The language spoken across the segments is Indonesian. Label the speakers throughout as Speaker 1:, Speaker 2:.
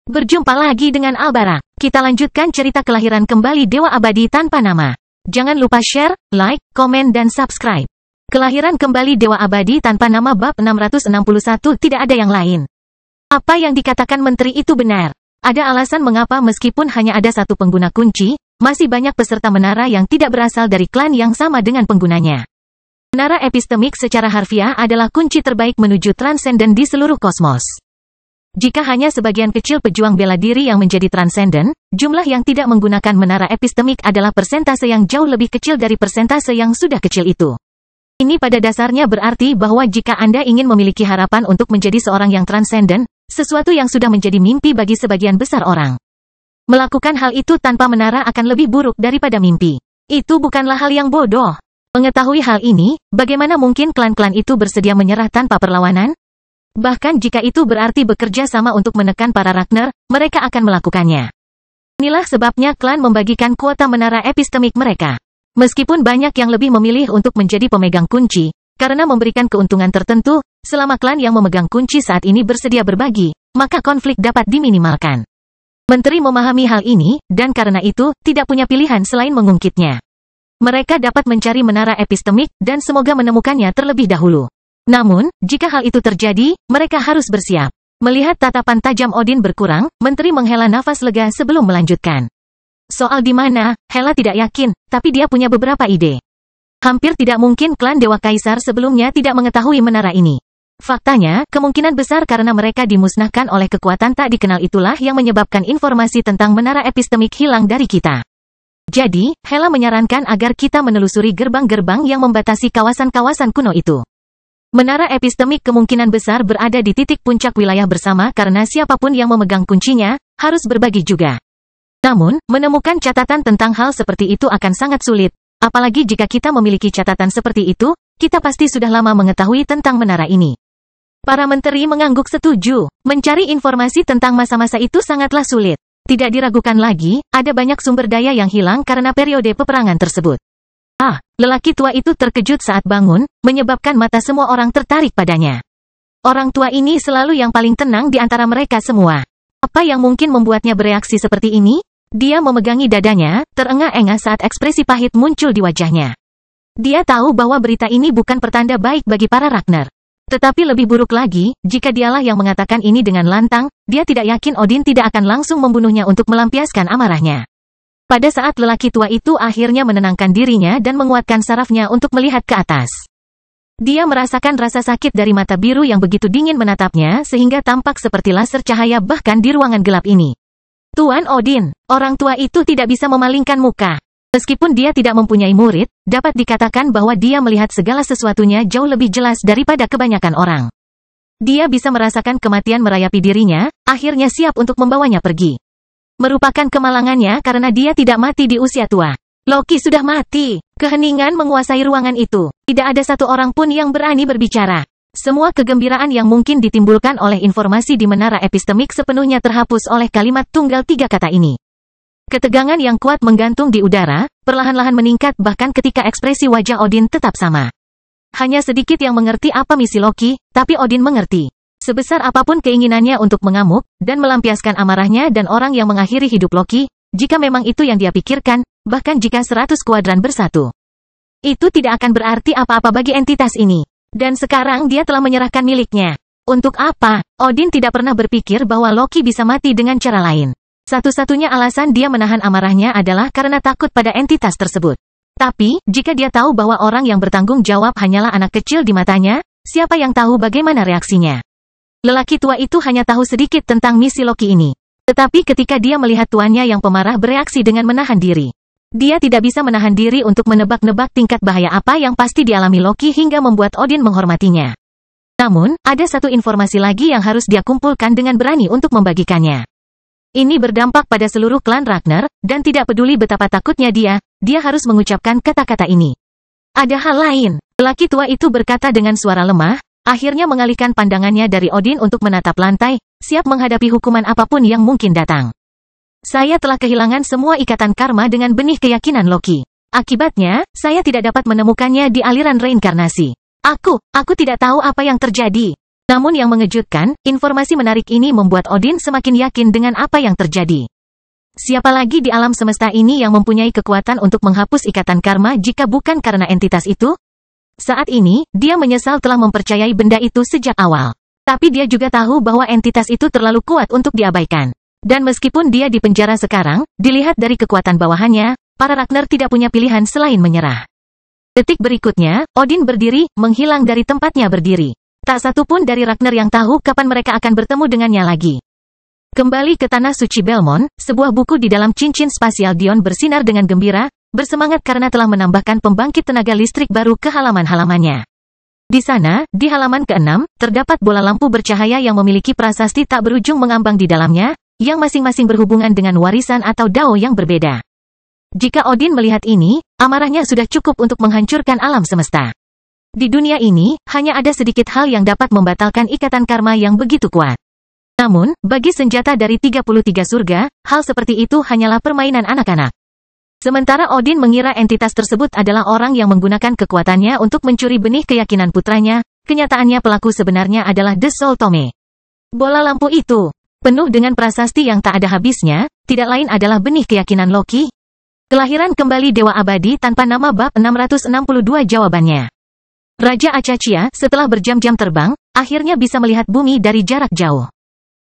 Speaker 1: Berjumpa lagi dengan Albara. Kita lanjutkan cerita kelahiran kembali Dewa Abadi tanpa nama. Jangan lupa share, like, komen dan subscribe. Kelahiran kembali Dewa Abadi tanpa nama bab 661 tidak ada yang lain. Apa yang dikatakan menteri itu benar. Ada alasan mengapa meskipun hanya ada satu pengguna kunci, masih banyak peserta menara yang tidak berasal dari klan yang sama dengan penggunanya. Menara epistemik secara harfiah adalah kunci terbaik menuju transenden di seluruh kosmos. Jika hanya sebagian kecil pejuang bela diri yang menjadi transenden, jumlah yang tidak menggunakan menara epistemik adalah persentase yang jauh lebih kecil dari persentase yang sudah kecil itu. Ini pada dasarnya berarti bahwa jika Anda ingin memiliki harapan untuk menjadi seorang yang transenden, sesuatu yang sudah menjadi mimpi bagi sebagian besar orang. Melakukan hal itu tanpa menara akan lebih buruk daripada mimpi. Itu bukanlah hal yang bodoh. Mengetahui hal ini, bagaimana mungkin klan-klan itu bersedia menyerah tanpa perlawanan? Bahkan jika itu berarti bekerja sama untuk menekan para Ragnar, mereka akan melakukannya. Inilah sebabnya klan membagikan kuota menara epistemik mereka. Meskipun banyak yang lebih memilih untuk menjadi pemegang kunci, karena memberikan keuntungan tertentu, selama klan yang memegang kunci saat ini bersedia berbagi, maka konflik dapat diminimalkan. Menteri memahami hal ini, dan karena itu, tidak punya pilihan selain mengungkitnya. Mereka dapat mencari menara epistemik, dan semoga menemukannya terlebih dahulu. Namun, jika hal itu terjadi, mereka harus bersiap. Melihat tatapan tajam Odin berkurang, menteri menghela nafas lega sebelum melanjutkan. Soal di mana, Hela tidak yakin, tapi dia punya beberapa ide. Hampir tidak mungkin klan Dewa Kaisar sebelumnya tidak mengetahui menara ini. Faktanya, kemungkinan besar karena mereka dimusnahkan oleh kekuatan tak dikenal itulah yang menyebabkan informasi tentang menara epistemik hilang dari kita. Jadi, Hela menyarankan agar kita menelusuri gerbang-gerbang yang membatasi kawasan-kawasan kuno itu. Menara epistemik kemungkinan besar berada di titik puncak wilayah bersama karena siapapun yang memegang kuncinya, harus berbagi juga. Namun, menemukan catatan tentang hal seperti itu akan sangat sulit, apalagi jika kita memiliki catatan seperti itu, kita pasti sudah lama mengetahui tentang menara ini. Para menteri mengangguk setuju, mencari informasi tentang masa-masa itu sangatlah sulit. Tidak diragukan lagi, ada banyak sumber daya yang hilang karena periode peperangan tersebut. Lelaki tua itu terkejut saat bangun, menyebabkan mata semua orang tertarik padanya. Orang tua ini selalu yang paling tenang di antara mereka semua. Apa yang mungkin membuatnya bereaksi seperti ini? Dia memegangi dadanya, terengah-engah saat ekspresi pahit muncul di wajahnya. Dia tahu bahwa berita ini bukan pertanda baik bagi para Ragnar. Tetapi lebih buruk lagi, jika dialah yang mengatakan ini dengan lantang, dia tidak yakin Odin tidak akan langsung membunuhnya untuk melampiaskan amarahnya. Pada saat lelaki tua itu akhirnya menenangkan dirinya dan menguatkan sarafnya untuk melihat ke atas. Dia merasakan rasa sakit dari mata biru yang begitu dingin menatapnya sehingga tampak seperti laser cahaya bahkan di ruangan gelap ini. Tuan Odin, orang tua itu tidak bisa memalingkan muka. Meskipun dia tidak mempunyai murid, dapat dikatakan bahwa dia melihat segala sesuatunya jauh lebih jelas daripada kebanyakan orang. Dia bisa merasakan kematian merayapi dirinya, akhirnya siap untuk membawanya pergi. Merupakan kemalangannya karena dia tidak mati di usia tua. Loki sudah mati. Keheningan menguasai ruangan itu. Tidak ada satu orang pun yang berani berbicara. Semua kegembiraan yang mungkin ditimbulkan oleh informasi di menara epistemik sepenuhnya terhapus oleh kalimat tunggal 3 kata ini. Ketegangan yang kuat menggantung di udara, perlahan-lahan meningkat bahkan ketika ekspresi wajah Odin tetap sama. Hanya sedikit yang mengerti apa misi Loki, tapi Odin mengerti. Sebesar apapun keinginannya untuk mengamuk, dan melampiaskan amarahnya dan orang yang mengakhiri hidup Loki, jika memang itu yang dia pikirkan, bahkan jika 100 kuadran bersatu. Itu tidak akan berarti apa-apa bagi entitas ini. Dan sekarang dia telah menyerahkan miliknya. Untuk apa? Odin tidak pernah berpikir bahwa Loki bisa mati dengan cara lain. Satu-satunya alasan dia menahan amarahnya adalah karena takut pada entitas tersebut. Tapi, jika dia tahu bahwa orang yang bertanggung jawab hanyalah anak kecil di matanya, siapa yang tahu bagaimana reaksinya? Lelaki tua itu hanya tahu sedikit tentang misi Loki ini. Tetapi ketika dia melihat tuannya yang pemarah bereaksi dengan menahan diri. Dia tidak bisa menahan diri untuk menebak-nebak tingkat bahaya apa yang pasti dialami Loki hingga membuat Odin menghormatinya. Namun, ada satu informasi lagi yang harus dia kumpulkan dengan berani untuk membagikannya. Ini berdampak pada seluruh klan Ragnar, dan tidak peduli betapa takutnya dia harus mengucapkan kata-kata ini. Ada hal lain. Lelaki tua itu berkata dengan suara lemah, akhirnya mengalihkan pandangannya dari Odin untuk menatap lantai, siap menghadapi hukuman apapun yang mungkin datang. Saya telah kehilangan semua ikatan karma dengan benih keyakinan Loki. Akibatnya, saya tidak dapat menemukannya di aliran reinkarnasi. Aku tidak tahu apa yang terjadi. Namun yang mengejutkan, informasi menarik ini membuat Odin semakin yakin dengan apa yang terjadi. Siapa lagi di alam semesta ini yang mempunyai kekuatan untuk menghapus ikatan karma jika bukan karena entitas itu? Saat ini, dia menyesal telah mempercayai benda itu sejak awal. Tapi dia juga tahu bahwa entitas itu terlalu kuat untuk diabaikan. Dan meskipun dia di penjara sekarang, dilihat dari kekuatan bawahannya, para Ragnar tidak punya pilihan selain menyerah. Detik berikutnya, Odin berdiri, menghilang dari tempatnya berdiri. Tak satu pun dari Ragnar yang tahu kapan mereka akan bertemu dengannya lagi. Kembali ke Tanah Suci Belmont, sebuah buku di dalam cincin spasial Dion bersinar dengan gembira, bersemangat karena telah menambahkan pembangkit tenaga listrik baru ke halaman-halamannya. Di sana, di halaman ke-6, terdapat bola lampu bercahaya yang memiliki prasasti tak berujung mengambang di dalamnya, yang masing-masing berhubungan dengan warisan atau dao yang berbeda. Jika Odin melihat ini, amarahnya sudah cukup untuk menghancurkan alam semesta. Di dunia ini, hanya ada sedikit hal yang dapat membatalkan ikatan karma yang begitu kuat. Namun, bagi senjata dari 33 surga, hal seperti itu hanyalah permainan anak-anak. Sementara Odin mengira entitas tersebut adalah orang yang menggunakan kekuatannya untuk mencuri benih keyakinan putranya, kenyataannya pelaku sebenarnya adalah The Soul Tome. Bola lampu itu, penuh dengan prasasti yang tak ada habisnya, tidak lain adalah benih keyakinan Loki. Kelahiran kembali Dewa Abadi tanpa nama bab 662 jawabannya. Raja Acacia, setelah berjam-jam terbang, akhirnya bisa melihat bumi dari jarak jauh.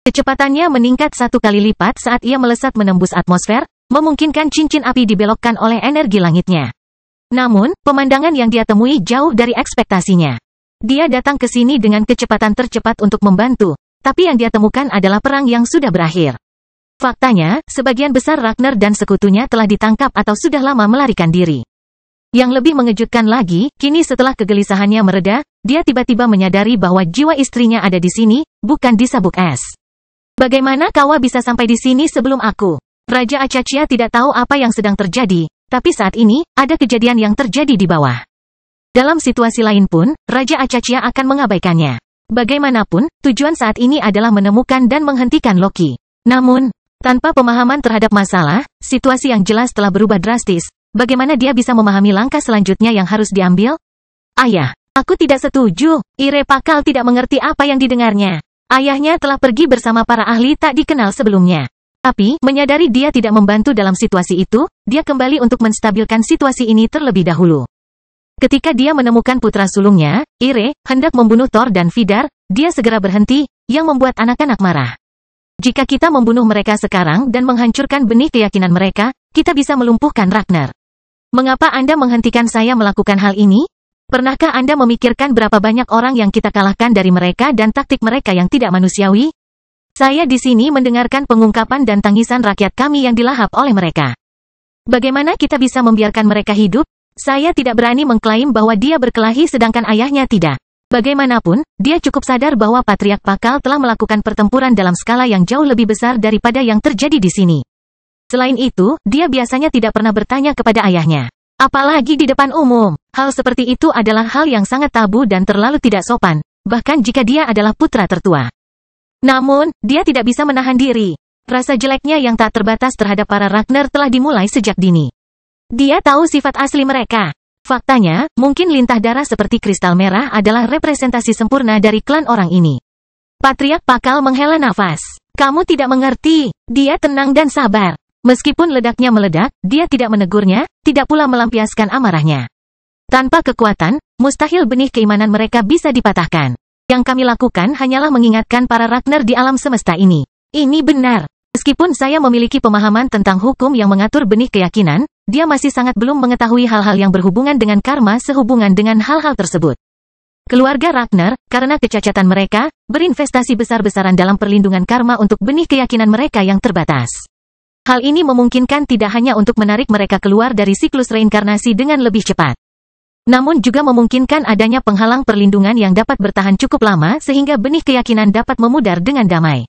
Speaker 1: Kecepatannya meningkat 1 kali lipat saat ia melesat menembus atmosfer, memungkinkan cincin api dibelokkan oleh energi langitnya. Namun, pemandangan yang dia temui jauh dari ekspektasinya. Dia datang ke sini dengan kecepatan tercepat untuk membantu, tapi yang dia temukan adalah perang yang sudah berakhir. Faktanya, sebagian besar Ragnar dan sekutunya telah ditangkap atau sudah lama melarikan diri. Yang lebih mengejutkan lagi, kini setelah kegelisahannya mereda, dia tiba-tiba menyadari bahwa jiwa istrinya ada di sini, bukan di sabuk es. Bagaimana Kawa bisa sampai di sini sebelum aku? Raja Acacia tidak tahu apa yang sedang terjadi, tapi saat ini, ada kejadian yang terjadi di bawah. Dalam situasi lain pun, Raja Acacia akan mengabaikannya. Bagaimanapun, tujuan saat ini adalah menemukan dan menghentikan Loki. Namun, tanpa pemahaman terhadap masalah, situasi yang jelas telah berubah drastis. Bagaimana dia bisa memahami langkah selanjutnya yang harus diambil? Ayah, aku tidak setuju. Ire Pakal tidak mengerti apa yang didengarnya. Ayahnya telah pergi bersama para ahli tak dikenal sebelumnya. Tapi, menyadari dia tidak membantu dalam situasi itu, dia kembali untuk menstabilkan situasi ini terlebih dahulu. Ketika dia menemukan putra sulungnya, Ire, hendak membunuh Thor dan Vidar, dia segera berhenti, yang membuat anak-anak marah. Jika kita membunuh mereka sekarang dan menghancurkan benih keyakinan mereka, kita bisa melumpuhkan Ragnar. Mengapa Anda menghentikan saya melakukan hal ini? Pernahkah Anda memikirkan berapa banyak orang yang kita kalahkan dari mereka dan taktik mereka yang tidak manusiawi? Saya di sini mendengarkan pengungkapan dan tangisan rakyat kami yang dilahap oleh mereka. Bagaimana kita bisa membiarkan mereka hidup? Saya tidak berani mengklaim bahwa dia berkelahi sedangkan ayahnya tidak. Bagaimanapun, dia cukup sadar bahwa Patriark Pakal telah melakukan pertempuran dalam skala yang jauh lebih besar daripada yang terjadi di sini. Selain itu, dia biasanya tidak pernah bertanya kepada ayahnya. Apalagi di depan umum, hal seperti itu adalah hal yang sangat tabu dan terlalu tidak sopan, bahkan jika dia adalah putra tertua. Namun, dia tidak bisa menahan diri. Rasa jeleknya yang tak terbatas terhadap para Ragnar telah dimulai sejak dini. Dia tahu sifat asli mereka. Faktanya, mungkin lintah darah seperti kristal merah adalah representasi sempurna dari klan orang ini. Patriark Pakal menghela nafas. Kamu tidak mengerti. Dia tenang dan sabar. Meskipun ledaknya meledak, dia tidak menegurnya, tidak pula melampiaskan amarahnya. Tanpa kekuatan, mustahil benih keimanan mereka bisa dipatahkan. Yang kami lakukan hanyalah mengingatkan para Ragnar di alam semesta ini. Ini benar. Meskipun saya memiliki pemahaman tentang hukum yang mengatur benih keyakinan, dia masih sangat belum mengetahui hal-hal yang berhubungan dengan karma sehubungan dengan hal-hal tersebut. Keluarga Ragnar, karena kecacatan mereka, berinvestasi besar-besaran dalam perlindungan karma untuk benih keyakinan mereka yang terbatas. Hal ini memungkinkan tidak hanya untuk menarik mereka keluar dari siklus reinkarnasi dengan lebih cepat, namun juga memungkinkan adanya penghalang perlindungan yang dapat bertahan cukup lama sehingga benih keyakinan dapat memudar dengan damai.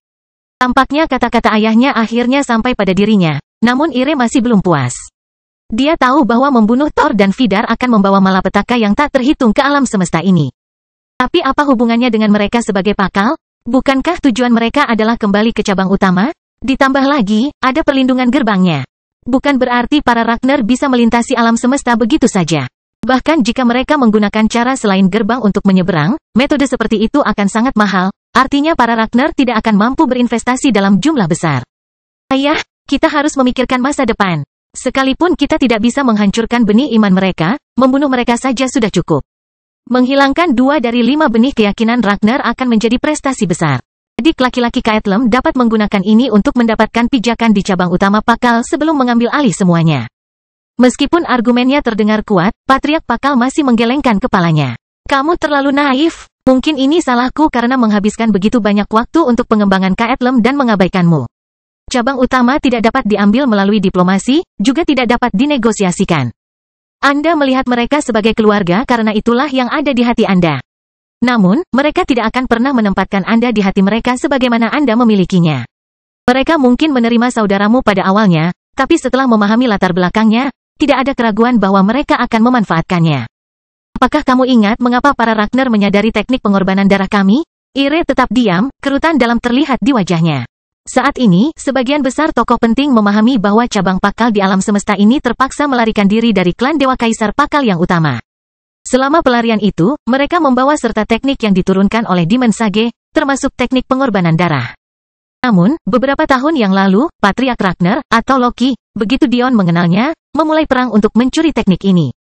Speaker 1: Tampaknya kata-kata ayahnya akhirnya sampai pada dirinya, namun Ire masih belum puas. Dia tahu bahwa membunuh Thor dan Vidar akan membawa malapetaka yang tak terhitung ke alam semesta ini. Tapi apa hubungannya dengan mereka sebagai Pakal? Bukankah tujuan mereka adalah kembali ke cabang utama? Ditambah lagi, ada perlindungan gerbangnya. Bukan berarti para Ragnar bisa melintasi alam semesta begitu saja. Bahkan jika mereka menggunakan cara selain gerbang untuk menyeberang, metode seperti itu akan sangat mahal, artinya para Ragnar tidak akan mampu berinvestasi dalam jumlah besar. Ayah, kita harus memikirkan masa depan. Sekalipun kita tidak bisa menghancurkan benih iman mereka, membunuh mereka saja sudah cukup. Menghilangkan 2 dari 5 benih keyakinan Ragnar akan menjadi prestasi besar. Adik laki-laki Kaetlem dapat menggunakan ini untuk mendapatkan pijakan di cabang utama Pakal sebelum mengambil alih semuanya. Meskipun argumennya terdengar kuat, Patriark Pakal masih menggelengkan kepalanya. Kamu terlalu naif. Mungkin ini salahku karena menghabiskan begitu banyak waktu untuk pengembangan Kaetlem dan mengabaikanmu. Cabang utama tidak dapat diambil melalui diplomasi, juga tidak dapat dinegosiasikan. Anda melihat mereka sebagai keluarga karena itulah yang ada di hati Anda. Namun, mereka tidak akan pernah menempatkan Anda di hati mereka sebagaimana Anda memilikinya. Mereka mungkin menerima saudaramu pada awalnya, tapi setelah memahami latar belakangnya, tidak ada keraguan bahwa mereka akan memanfaatkannya. Apakah kamu ingat mengapa para Ragnar menyadari teknik pengorbanan darah kami? Ire tetap diam, kerutan dalam terlihat di wajahnya. Saat ini, sebagian besar tokoh penting memahami bahwa cabang Pakal di alam semesta ini terpaksa melarikan diri dari klan Dewa Kaisar Pakal yang utama. Selama pelarian itu, mereka membawa serta teknik yang diturunkan oleh Demon Sage, termasuk teknik pengorbanan darah. Namun, beberapa tahun yang lalu, Patriark Ragnar, atau Loki, begitu Dion mengenalnya, memulai perang untuk mencuri teknik ini.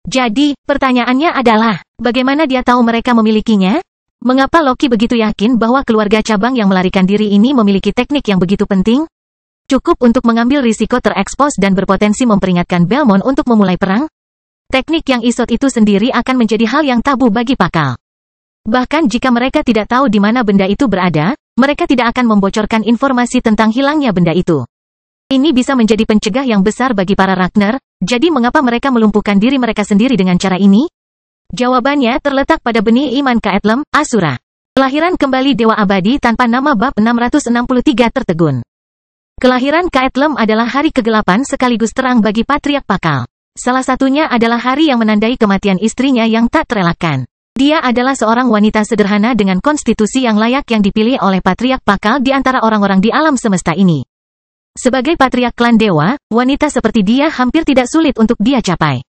Speaker 1: Jadi, pertanyaannya adalah, bagaimana dia tahu mereka memilikinya? Mengapa Loki begitu yakin bahwa keluarga cabang yang melarikan diri ini memiliki teknik yang begitu penting? Cukup untuk mengambil risiko terekspos dan berpotensi memperingatkan Belmont untuk memulai perang? Teknik yang isot itu sendiri akan menjadi hal yang tabu bagi Pakal. Bahkan jika mereka tidak tahu di mana benda itu berada, mereka tidak akan membocorkan informasi tentang hilangnya benda itu. Ini bisa menjadi pencegah yang besar bagi para Ragnar, jadi mengapa mereka melumpuhkan diri mereka sendiri dengan cara ini? Jawabannya terletak pada benih iman Kaetlem, Asura. Kelahiran kembali Dewa Abadi tanpa nama bab 663 tertegun. Kelahiran Kaetlem adalah hari kegelapan sekaligus terang bagi Patriark Pakal. Salah satunya adalah hari yang menandai kematian istrinya yang tak terelakkan. Dia adalah seorang wanita sederhana dengan konstitusi yang layak yang dipilih oleh Patriark Pakal di antara orang-orang di alam semesta ini. Sebagai Patriark klan Dewa, wanita seperti dia hampir tidak sulit untuk dia capai.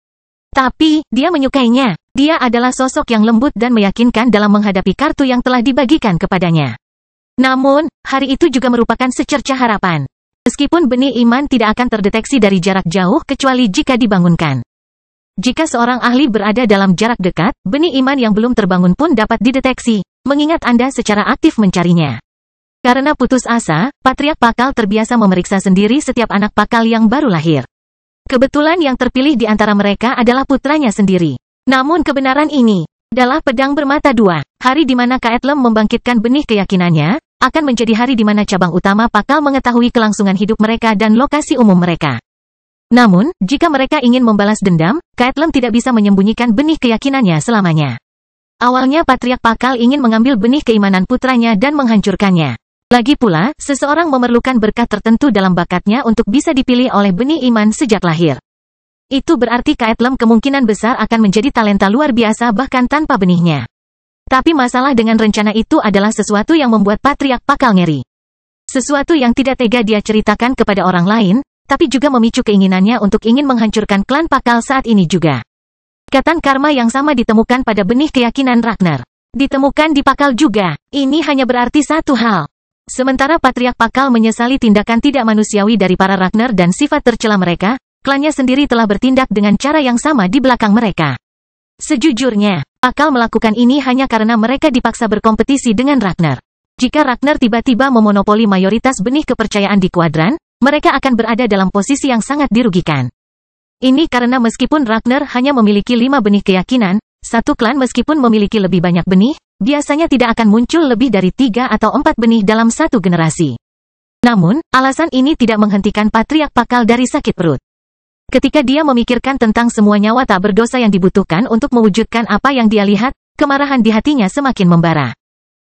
Speaker 1: Tapi, dia menyukainya. Dia adalah sosok yang lembut dan meyakinkan dalam menghadapi kartu yang telah dibagikan kepadanya. Namun, hari itu juga merupakan secercah harapan. Meskipun benih iman tidak akan terdeteksi dari jarak jauh kecuali jika dibangunkan. Jika seorang ahli berada dalam jarak dekat, benih iman yang belum terbangun pun dapat dideteksi, mengingat Anda secara aktif mencarinya. Karena putus asa, Patriark Pakal terbiasa memeriksa sendiri setiap anak Pakal yang baru lahir. Kebetulan yang terpilih di antara mereka adalah putranya sendiri. Namun kebenaran ini adalah pedang bermata dua. Hari di mana Kaetlem membangkitkan benih keyakinannya, akan menjadi hari di mana cabang utama Pakal mengetahui kelangsungan hidup mereka dan lokasi umum mereka. Namun, jika mereka ingin membalas dendam, Kaetlem tidak bisa menyembunyikan benih keyakinannya selamanya. Awalnya Patriark Pakal ingin mengambil benih keimanan putranya dan menghancurkannya. Lagi pula, seseorang memerlukan berkah tertentu dalam bakatnya untuk bisa dipilih oleh benih iman sejak lahir. Itu berarti Kaetlem kemungkinan besar akan menjadi talenta luar biasa bahkan tanpa benihnya. Tapi masalah dengan rencana itu adalah sesuatu yang membuat Patriark Pakal ngeri. Sesuatu yang tidak tega dia ceritakan kepada orang lain, tapi juga memicu keinginannya untuk ingin menghancurkan klan Pakal saat ini juga. Ikatan karma yang sama ditemukan pada benih keyakinan Ragnar. Ditemukan di Pakal juga. Ini hanya berarti satu hal. Sementara Patriark Pakal menyesali tindakan tidak manusiawi dari para Ragnar dan sifat tercela mereka, klannya sendiri telah bertindak dengan cara yang sama di belakang mereka. Sejujurnya, Pakal melakukan ini hanya karena mereka dipaksa berkompetisi dengan Ragnar. Jika Ragnar tiba-tiba memonopoli mayoritas benih kepercayaan di kuadran, mereka akan berada dalam posisi yang sangat dirugikan. Ini karena meskipun Ragnar hanya memiliki 5 benih keyakinan, satu klan meskipun memiliki lebih banyak benih, biasanya tidak akan muncul lebih dari 3 atau 4 benih dalam satu generasi. Namun, alasan ini tidak menghentikan Patriark Pakal dari sakit perut. Ketika dia memikirkan tentang semua nyawa tak berdosa yang dibutuhkan untuk mewujudkan apa yang dia lihat, kemarahan di hatinya semakin membara.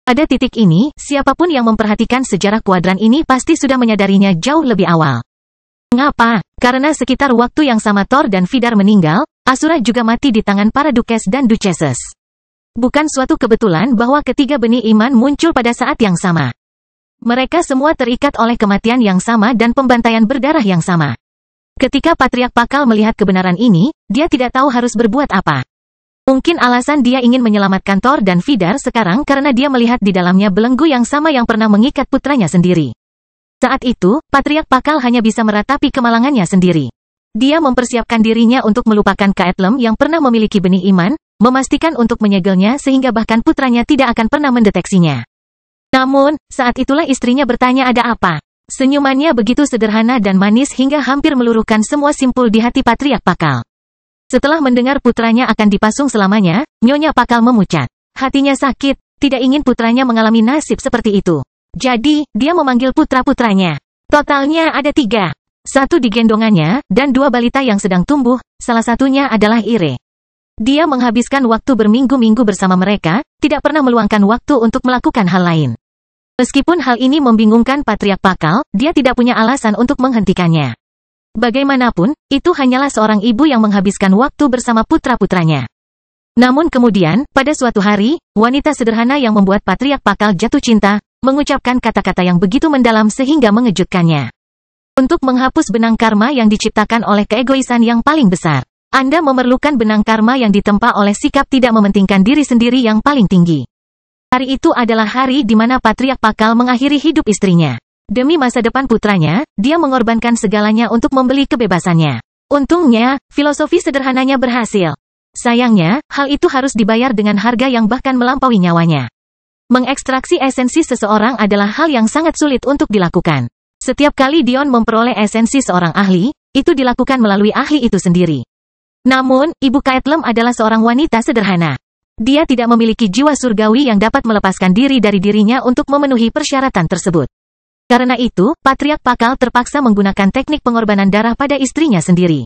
Speaker 1: Pada titik ini, siapapun yang memperhatikan sejarah kuadran ini pasti sudah menyadarinya jauh lebih awal. Mengapa? Karena sekitar waktu yang sama Thor dan Vidar meninggal, Asura juga mati di tangan para Dukes dan Duchesses. Bukan suatu kebetulan bahwa ketiga benih iman muncul pada saat yang sama. Mereka semua terikat oleh kematian yang sama dan pembantaian berdarah yang sama. Ketika Patriark Pakal melihat kebenaran ini, dia tidak tahu harus berbuat apa. Mungkin alasan dia ingin menyelamatkan Thor dan Vidar sekarang karena dia melihat di dalamnya belenggu yang sama yang pernah mengikat putranya sendiri. Saat itu, Patriark Pakal hanya bisa meratapi kemalangannya sendiri. Dia mempersiapkan dirinya untuk melupakan Kaetlem yang pernah memiliki benih iman, memastikan untuk menyegelnya sehingga bahkan putranya tidak akan pernah mendeteksinya. Namun, saat itulah istrinya bertanya ada apa. Senyumannya begitu sederhana dan manis hingga hampir meluruhkan semua simpul di hati Patriark Pakal. Setelah mendengar putranya akan dipasung selamanya, Nyonya Pakal memucat. Hatinya sakit, tidak ingin putranya mengalami nasib seperti itu. Jadi, dia memanggil putra-putranya. Totalnya ada 3. 1 di gendongannya, dan 2 balita yang sedang tumbuh, salah satunya adalah Ire. Dia menghabiskan waktu berminggu-minggu bersama mereka, tidak pernah meluangkan waktu untuk melakukan hal lain. Meskipun hal ini membingungkan Patriark Pakal, dia tidak punya alasan untuk menghentikannya. Bagaimanapun, itu hanyalah seorang ibu yang menghabiskan waktu bersama putra-putranya. Namun kemudian, pada suatu hari, wanita sederhana yang membuat Patriark Pakal jatuh cinta, mengucapkan kata-kata yang begitu mendalam sehingga mengejutkannya. Untuk menghapus benang karma yang diciptakan oleh keegoisan yang paling besar, Anda memerlukan benang karma yang ditempa oleh sikap tidak mementingkan diri sendiri yang paling tinggi. Hari itu adalah hari di mana Patriark Pakal mengakhiri hidup istrinya. Demi masa depan putranya, dia mengorbankan segalanya untuk membeli kebebasannya. Untungnya, filosofi sederhananya berhasil. Sayangnya, hal itu harus dibayar dengan harga yang bahkan melampaui nyawanya. Mengekstraksi esensi seseorang adalah hal yang sangat sulit untuk dilakukan. Setiap kali Dion memperoleh esensi seorang ahli, itu dilakukan melalui ahli itu sendiri. Namun, Ibu Kaetlem adalah seorang wanita sederhana. Dia tidak memiliki jiwa surgawi yang dapat melepaskan diri dari dirinya untuk memenuhi persyaratan tersebut. Karena itu, Patriark Pakal terpaksa menggunakan teknik pengorbanan darah pada istrinya sendiri.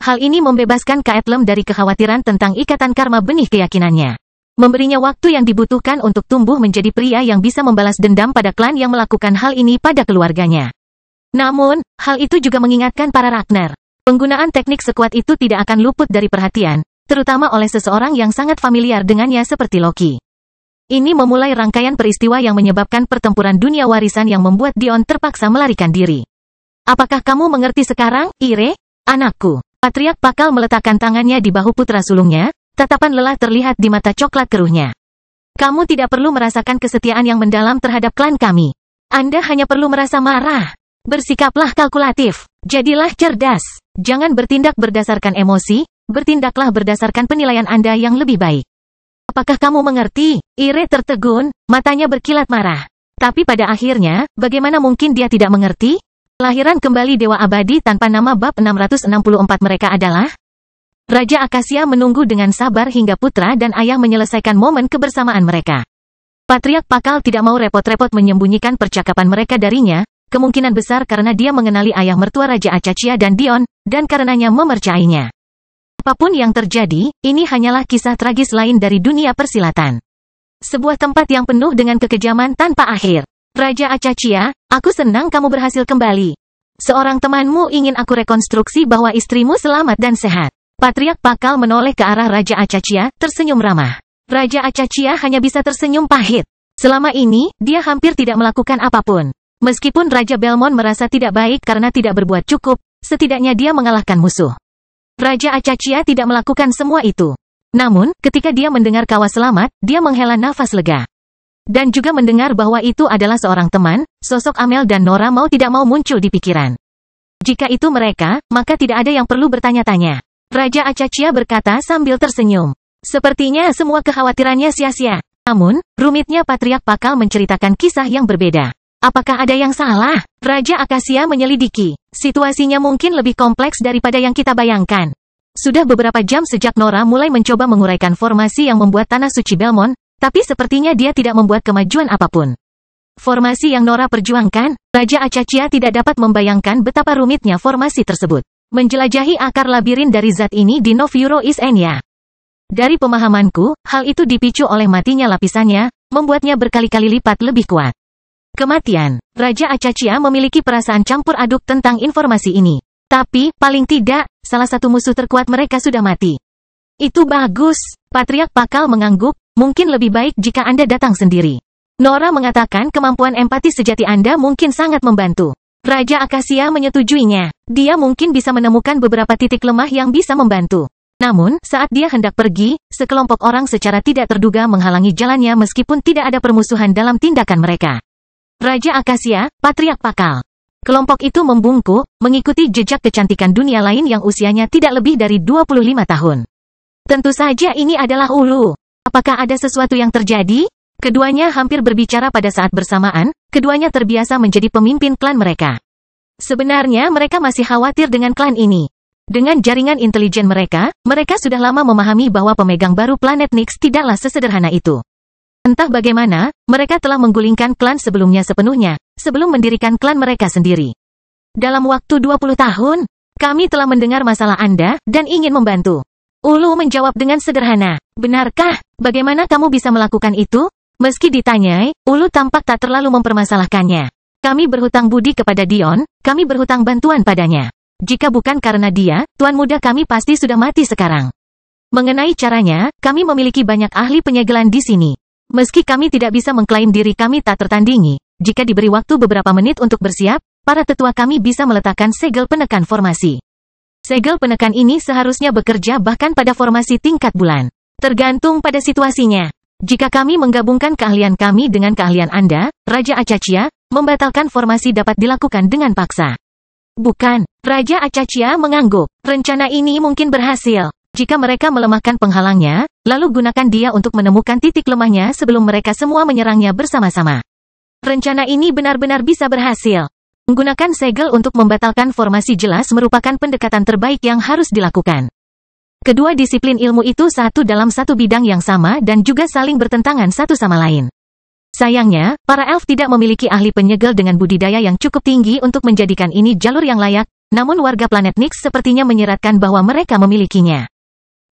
Speaker 1: Hal ini membebaskan Kaetlem dari kekhawatiran tentang ikatan karma benih keyakinannya. Memberinya waktu yang dibutuhkan untuk tumbuh menjadi pria yang bisa membalas dendam pada klan yang melakukan hal ini pada keluarganya. Namun, hal itu juga mengingatkan para Ragnar. Penggunaan teknik sekuat itu tidak akan luput dari perhatian, terutama oleh seseorang yang sangat familiar dengannya seperti Loki. Ini memulai rangkaian peristiwa yang menyebabkan pertempuran dunia warisan yang membuat Dion terpaksa melarikan diri. Apakah kamu mengerti sekarang, Ire? Anakku. Patriark Pakal meletakkan tangannya di bahu putra sulungnya, tatapan lelah terlihat di mata coklat keruhnya. Kamu tidak perlu merasakan kesetiaan yang mendalam terhadap klan kami. Anda hanya perlu merasa marah. Bersikaplah kalkulatif. Jadilah cerdas. Jangan bertindak berdasarkan emosi, bertindaklah berdasarkan penilaian Anda yang lebih baik. Apakah kamu mengerti? Ire tertegun, matanya berkilat marah. Tapi pada akhirnya, bagaimana mungkin dia tidak mengerti? Kelahiran kembali Dewa Abadi tanpa nama bab 664 mereka adalah? Raja Akasia menunggu dengan sabar hingga putra dan ayah menyelesaikan momen kebersamaan mereka. Patriark Pakal tidak mau repot-repot menyembunyikan percakapan mereka darinya, kemungkinan besar karena dia mengenali ayah mertua Raja Acachia dan Dion, dan karenanya memercayainya. Apapun yang terjadi, ini hanyalah kisah tragis lain dari dunia persilatan. Sebuah tempat yang penuh dengan kekejaman tanpa akhir. Raja Acachia, aku senang kamu berhasil kembali. Seorang temanmu ingin aku rekonstruksi bahwa istrimu selamat dan sehat. Patriark Pakal menoleh ke arah Raja Acachia, tersenyum ramah. Raja Acachia hanya bisa tersenyum pahit. Selama ini, dia hampir tidak melakukan apapun. Meskipun Raja Belmont merasa tidak baik karena tidak berbuat cukup, setidaknya dia mengalahkan musuh. Raja Acachia tidak melakukan semua itu. Namun, ketika dia mendengar Kawa selamat, dia menghela nafas lega. Dan juga mendengar bahwa itu adalah seorang teman, sosok Amel dan Nora mau tidak mau muncul di pikiran. Jika itu mereka, maka tidak ada yang perlu bertanya-tanya. Raja Acachia berkata sambil tersenyum. Sepertinya semua kekhawatirannya sia-sia. Namun, rumitnya Patriark Pakal menceritakan kisah yang berbeda. Apakah ada yang salah? Raja Akasia menyelidiki. Situasinya mungkin lebih kompleks daripada yang kita bayangkan. Sudah beberapa jam sejak Nora mulai mencoba menguraikan formasi yang membuat Tanah Suci Belmont, tapi sepertinya dia tidak membuat kemajuan apapun. Formasi yang Nora perjuangkan, Raja Acachia tidak dapat membayangkan betapa rumitnya formasi tersebut. Menjelajahi akar labirin dari zat ini di Novuro East Enya. Dari pemahamanku, hal itu dipicu oleh matinya lapisannya, membuatnya berkali-kali lipat lebih kuat. Kematian. Raja Acachia memiliki perasaan campur aduk tentang informasi ini. Tapi, paling tidak, salah satu musuh terkuat mereka sudah mati. Itu bagus. Patriark Pakal mengangguk, mungkin lebih baik jika Anda datang sendiri. Nora mengatakan kemampuan empati sejati Anda mungkin sangat membantu. Raja Akasia menyetujuinya. Dia mungkin bisa menemukan beberapa titik lemah yang bisa membantu. Namun, saat dia hendak pergi, sekelompok orang secara tidak terduga menghalangi jalannya meskipun tidak ada permusuhan dalam tindakan mereka. Raja Akasia, Patriark Pakal. Kelompok itu membungkuk, mengikuti jejak kecantikan dunia lain yang usianya tidak lebih dari 25 tahun. Tentu saja ini adalah Ulu. Apakah ada sesuatu yang terjadi? Keduanya hampir berbicara pada saat bersamaan, keduanya terbiasa menjadi pemimpin klan mereka. Sebenarnya mereka masih khawatir dengan klan ini. Dengan jaringan intelijen mereka, mereka sudah lama memahami bahwa pemegang baru planet Nyx tidaklah sesederhana itu. Entah bagaimana, mereka telah menggulingkan klan sebelumnya sepenuhnya, sebelum mendirikan klan mereka sendiri. Dalam waktu 20 tahun, kami telah mendengar masalah Anda, dan ingin membantu. Ulu menjawab dengan sederhana. Benarkah? Bagaimana kamu bisa melakukan itu? Meski ditanyai, Ulu tampak tak terlalu mempermasalahkannya. Kami berhutang budi kepada Dion, kami berhutang bantuan padanya. Jika bukan karena dia, Tuan Muda kami pasti sudah mati sekarang. Mengenai caranya, kami memiliki banyak ahli penyegelan di sini. Meski kami tidak bisa mengklaim diri kami tak tertandingi, jika diberi waktu beberapa menit untuk bersiap, para tetua kami bisa meletakkan segel penekan formasi. Segel penekan ini seharusnya bekerja bahkan pada formasi tingkat bulan. Tergantung pada situasinya. Jika kami menggabungkan keahlian kami dengan keahlian Anda, Raja Acacia, membatalkan formasi dapat dilakukan dengan paksa. Bukan, Raja Acacia mengangguk. Rencana ini mungkin berhasil. Jika mereka melemahkan penghalangnya, lalu gunakan dia untuk menemukan titik lemahnya sebelum mereka semua menyerangnya bersama-sama. Rencana ini benar-benar bisa berhasil. Menggunakan segel untuk membatalkan formasi jelas merupakan pendekatan terbaik yang harus dilakukan. Kedua disiplin ilmu itu satu dalam satu bidang yang sama dan juga saling bertentangan satu sama lain. Sayangnya, para elf tidak memiliki ahli penyegel dengan budidaya yang cukup tinggi untuk menjadikan ini jalur yang layak, namun warga planet Nyx sepertinya menyiratkan bahwa mereka memilikinya.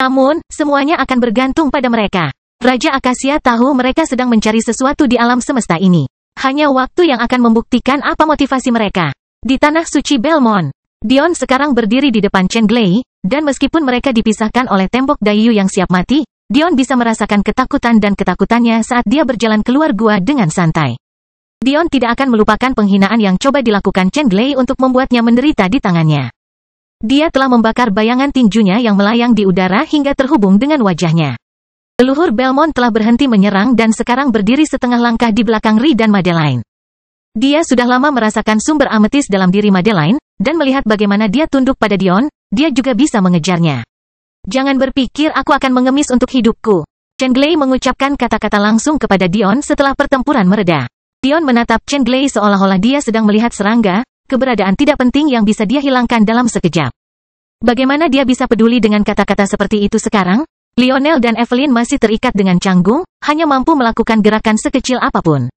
Speaker 1: Namun, semuanya akan bergantung pada mereka. Raja Akasia tahu mereka sedang mencari sesuatu di alam semesta ini. Hanya waktu yang akan membuktikan apa motivasi mereka. Di Tanah Suci Belmont, Dion sekarang berdiri di depan Chen Glei, dan meskipun mereka dipisahkan oleh tembok Daiyu yang siap mati, Dion bisa merasakan ketakutan dan ketakutannya saat dia berjalan keluar gua dengan santai. Dion tidak akan melupakan penghinaan yang coba dilakukan Chen Glei untuk membuatnya menderita di tangannya. Dia telah membakar bayangan tinjunya yang melayang di udara hingga terhubung dengan wajahnya. Leluhur Belmont telah berhenti menyerang dan sekarang berdiri setengah langkah di belakang Ri dan Madeline. Dia sudah lama merasakan sumber ametis dalam diri Madeline, dan melihat bagaimana dia tunduk pada Dion, dia juga bisa mengejarnya. Jangan berpikir aku akan mengemis untuk hidupku. Chen Glei mengucapkan kata-kata langsung kepada Dion setelah pertempuran mereda. Dion menatap Chen Glei seolah-olah dia sedang melihat serangga, keberadaan tidak penting yang bisa dia hilangkan dalam sekejap. Bagaimana dia bisa peduli dengan kata-kata seperti itu sekarang? Lionel dan Evelyn masih terikat dengan canggung, hanya mampu melakukan gerakan sekecil apapun.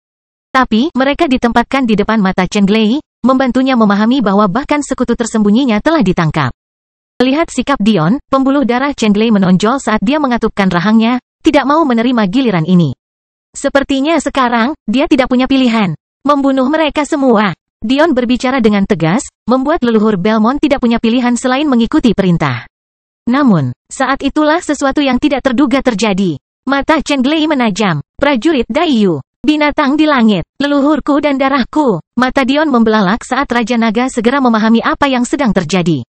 Speaker 1: Tapi, mereka ditempatkan di depan mata Chen Glei, membantunya memahami bahwa bahkan sekutu tersembunyinya telah ditangkap. Melihat sikap Dion, pembuluh darah Chen Glei menonjol saat dia mengatupkan rahangnya, tidak mau menerima giliran ini. Sepertinya sekarang, dia tidak punya pilihan. Membunuh mereka semua. Dion berbicara dengan tegas, membuat leluhur Belmont tidak punya pilihan selain mengikuti perintah. Namun, saat itulah sesuatu yang tidak terduga terjadi. Mata Chen Glei menajam. Prajurit Daiyu. Binatang di langit, leluhurku dan darahku. Mata Dion membelalak saat Raja Naga segera memahami apa yang sedang terjadi.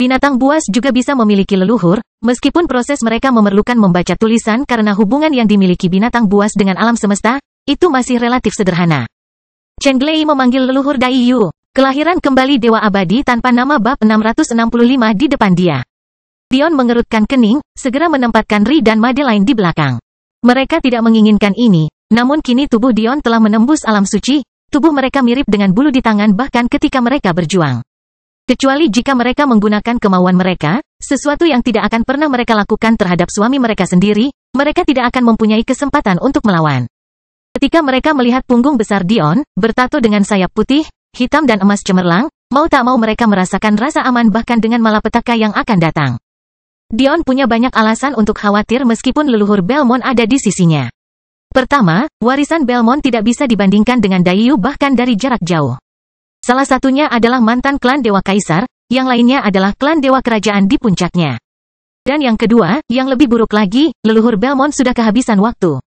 Speaker 1: Binatang buas juga bisa memiliki leluhur, meskipun proses mereka memerlukan membaca tulisan karena hubungan yang dimiliki binatang buas dengan alam semesta, itu masih relatif sederhana. Chen Glei memanggil leluhur Daiyu. Kelahiran kembali Dewa Abadi tanpa nama bab 665 di depan dia. Dion mengerutkan kening, segera menempatkan Ri dan Madeline di belakang. Mereka tidak menginginkan ini. Namun kini tubuh Dion telah menembus alam suci, tubuh mereka mirip dengan bulu di tangan bahkan ketika mereka berjuang. Kecuali jika mereka menggunakan kemauan mereka, sesuatu yang tidak akan pernah mereka lakukan terhadap suami mereka sendiri, mereka tidak akan mempunyai kesempatan untuk melawan. Ketika mereka melihat punggung besar Dion, bertato dengan sayap putih, hitam dan emas cemerlang, mau tak mau mereka merasakan rasa aman bahkan dengan malapetaka yang akan datang. Dion punya banyak alasan untuk khawatir meskipun leluhur Belmont ada di sisinya. Pertama, warisan Belmont tidak bisa dibandingkan dengan Daiyu bahkan dari jarak jauh. Salah satunya adalah mantan klan Dewa Kaisar, yang lainnya adalah klan Dewa Kerajaan di puncaknya. Dan yang kedua, yang lebih buruk lagi, leluhur Belmont sudah kehabisan waktu.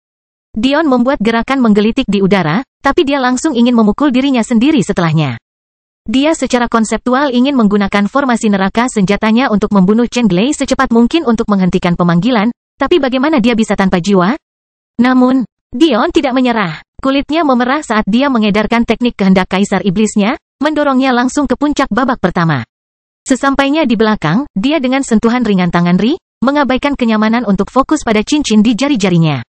Speaker 1: Dion membuat gerakan menggelitik di udara, tapi dia langsung ingin memukul dirinya sendiri setelahnya. Dia secara konseptual ingin menggunakan formasi neraka senjatanya untuk membunuh Chen Glei secepat mungkin untuk menghentikan pemanggilan, tapi bagaimana dia bisa tanpa jiwa? Namun, Dion tidak menyerah. Kulitnya memerah saat dia mengedarkan teknik kehendak Kaisar Iblisnya, mendorongnya langsung ke puncak babak pertama. Sesampainya di belakang, dia dengan sentuhan ringan tangan Ri, mengabaikan kenyamanan untuk fokus pada cincin di jari-jarinya.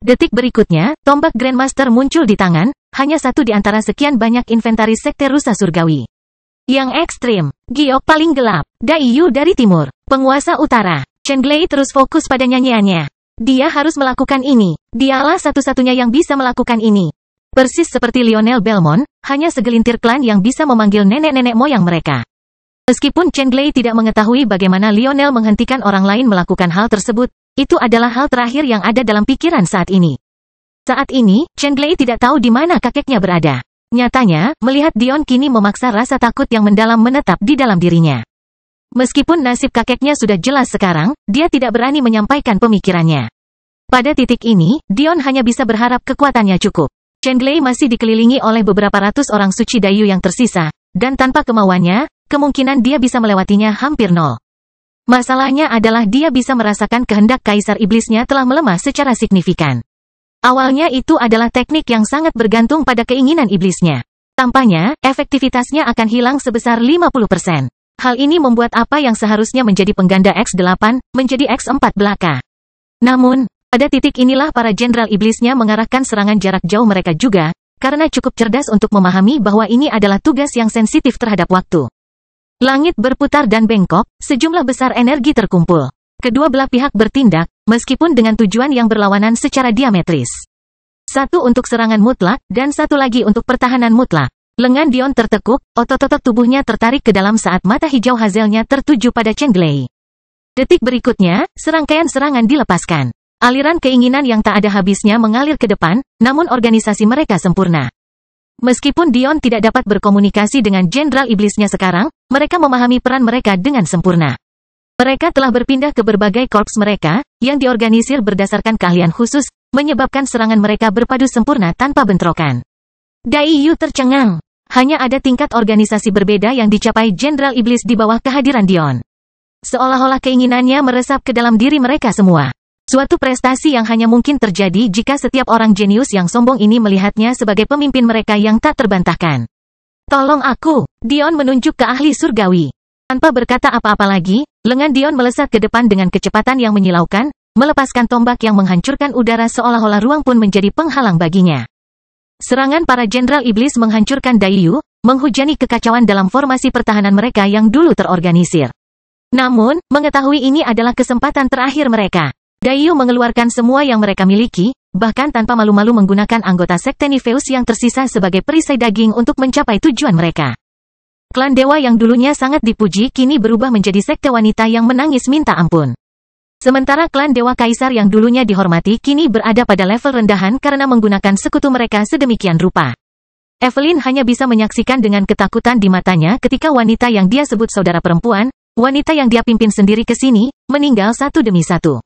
Speaker 1: Detik berikutnya, tombak Grandmaster muncul di tangan, hanya satu di antara sekian banyak inventaris sekte rusa surgawi. Yang ekstrim, giok paling gelap, Dai Yu dari timur, penguasa utara. Chen Glei terus fokus pada nyanyiannya. Dia harus melakukan ini. Dialah satu-satunya yang bisa melakukan ini. Persis seperti Lionel Belmont, hanya segelintir klan yang bisa memanggil nenek-nenek moyang mereka. Meskipun Chen Glei tidak mengetahui bagaimana Lionel menghentikan orang lain melakukan hal tersebut, itu adalah hal terakhir yang ada dalam pikiran saat ini. Saat ini, Chen Glei tidak tahu di mana kakeknya berada. Nyatanya, melihat Dion kini memaksa rasa takut yang mendalam menetap di dalam dirinya. Meskipun nasib kakeknya sudah jelas sekarang, dia tidak berani menyampaikan pemikirannya. Pada titik ini, Dion hanya bisa berharap kekuatannya cukup. Chen Glei masih dikelilingi oleh beberapa ratus orang suci Dayu yang tersisa, dan tanpa kemauannya, kemungkinan dia bisa melewatinya hampir nol. Masalahnya adalah dia bisa merasakan kehendak Kaisar Iblisnya telah melemah secara signifikan. Awalnya itu adalah teknik yang sangat bergantung pada keinginan iblisnya. Tampaknya, efektivitasnya akan hilang sebesar 50%. Hal ini membuat apa yang seharusnya menjadi pengganda X8, menjadi X4 belaka. Namun, pada titik inilah para jenderal iblisnya mengarahkan serangan jarak jauh mereka juga, karena cukup cerdas untuk memahami bahwa ini adalah tugas yang sensitif terhadap waktu. Langit berputar dan bengkok, sejumlah besar energi terkumpul. Kedua belah pihak bertindak, meskipun dengan tujuan yang berlawanan secara diametris. Satu untuk serangan mutlak, dan satu lagi untuk pertahanan mutlak. Lengan Dion tertekuk, otot-otot tubuhnya tertarik ke dalam saat mata hijau hazelnya tertuju pada Chen Glei. Detik berikutnya, serangkaian serangan dilepaskan. Aliran keinginan yang tak ada habisnya mengalir ke depan, namun organisasi mereka sempurna. Meskipun Dion tidak dapat berkomunikasi dengan jenderal iblisnya sekarang, mereka memahami peran mereka dengan sempurna. Mereka telah berpindah ke berbagai korps mereka, yang diorganisir berdasarkan keahlian khusus, menyebabkan serangan mereka berpadu sempurna tanpa bentrokan. Dai Yu tercengang. Hanya ada tingkat organisasi berbeda yang dicapai jenderal iblis di bawah kehadiran Dion. Seolah-olah keinginannya meresap ke dalam diri mereka semua. Suatu prestasi yang hanya mungkin terjadi jika setiap orang jenius yang sombong ini melihatnya sebagai pemimpin mereka yang tak terbantahkan. Tolong aku, Dion menunjuk ke ahli surgawi. Tanpa berkata apa-apa lagi, lengan Dion melesat ke depan dengan kecepatan yang menyilaukan, melepaskan tombak yang menghancurkan udara seolah-olah ruang pun menjadi penghalang baginya. Serangan para jenderal iblis menghancurkan Dai Yu, menghujani kekacauan dalam formasi pertahanan mereka yang dulu terorganisir. Namun, mengetahui ini adalah kesempatan terakhir mereka. Dai Yu mengeluarkan semua yang mereka miliki, bahkan tanpa malu-malu menggunakan anggota sekte Nifeus yang tersisa sebagai perisai daging untuk mencapai tujuan mereka. Klan dewa yang dulunya sangat dipuji kini berubah menjadi sekte wanita yang menangis minta ampun. Sementara klan dewa kaisar yang dulunya dihormati kini berada pada level rendahan karena menggunakan sekutu mereka sedemikian rupa. Evelyn hanya bisa menyaksikan dengan ketakutan di matanya ketika wanita yang dia sebut saudara perempuan, wanita yang dia pimpin sendiri ke sini, meninggal satu demi satu.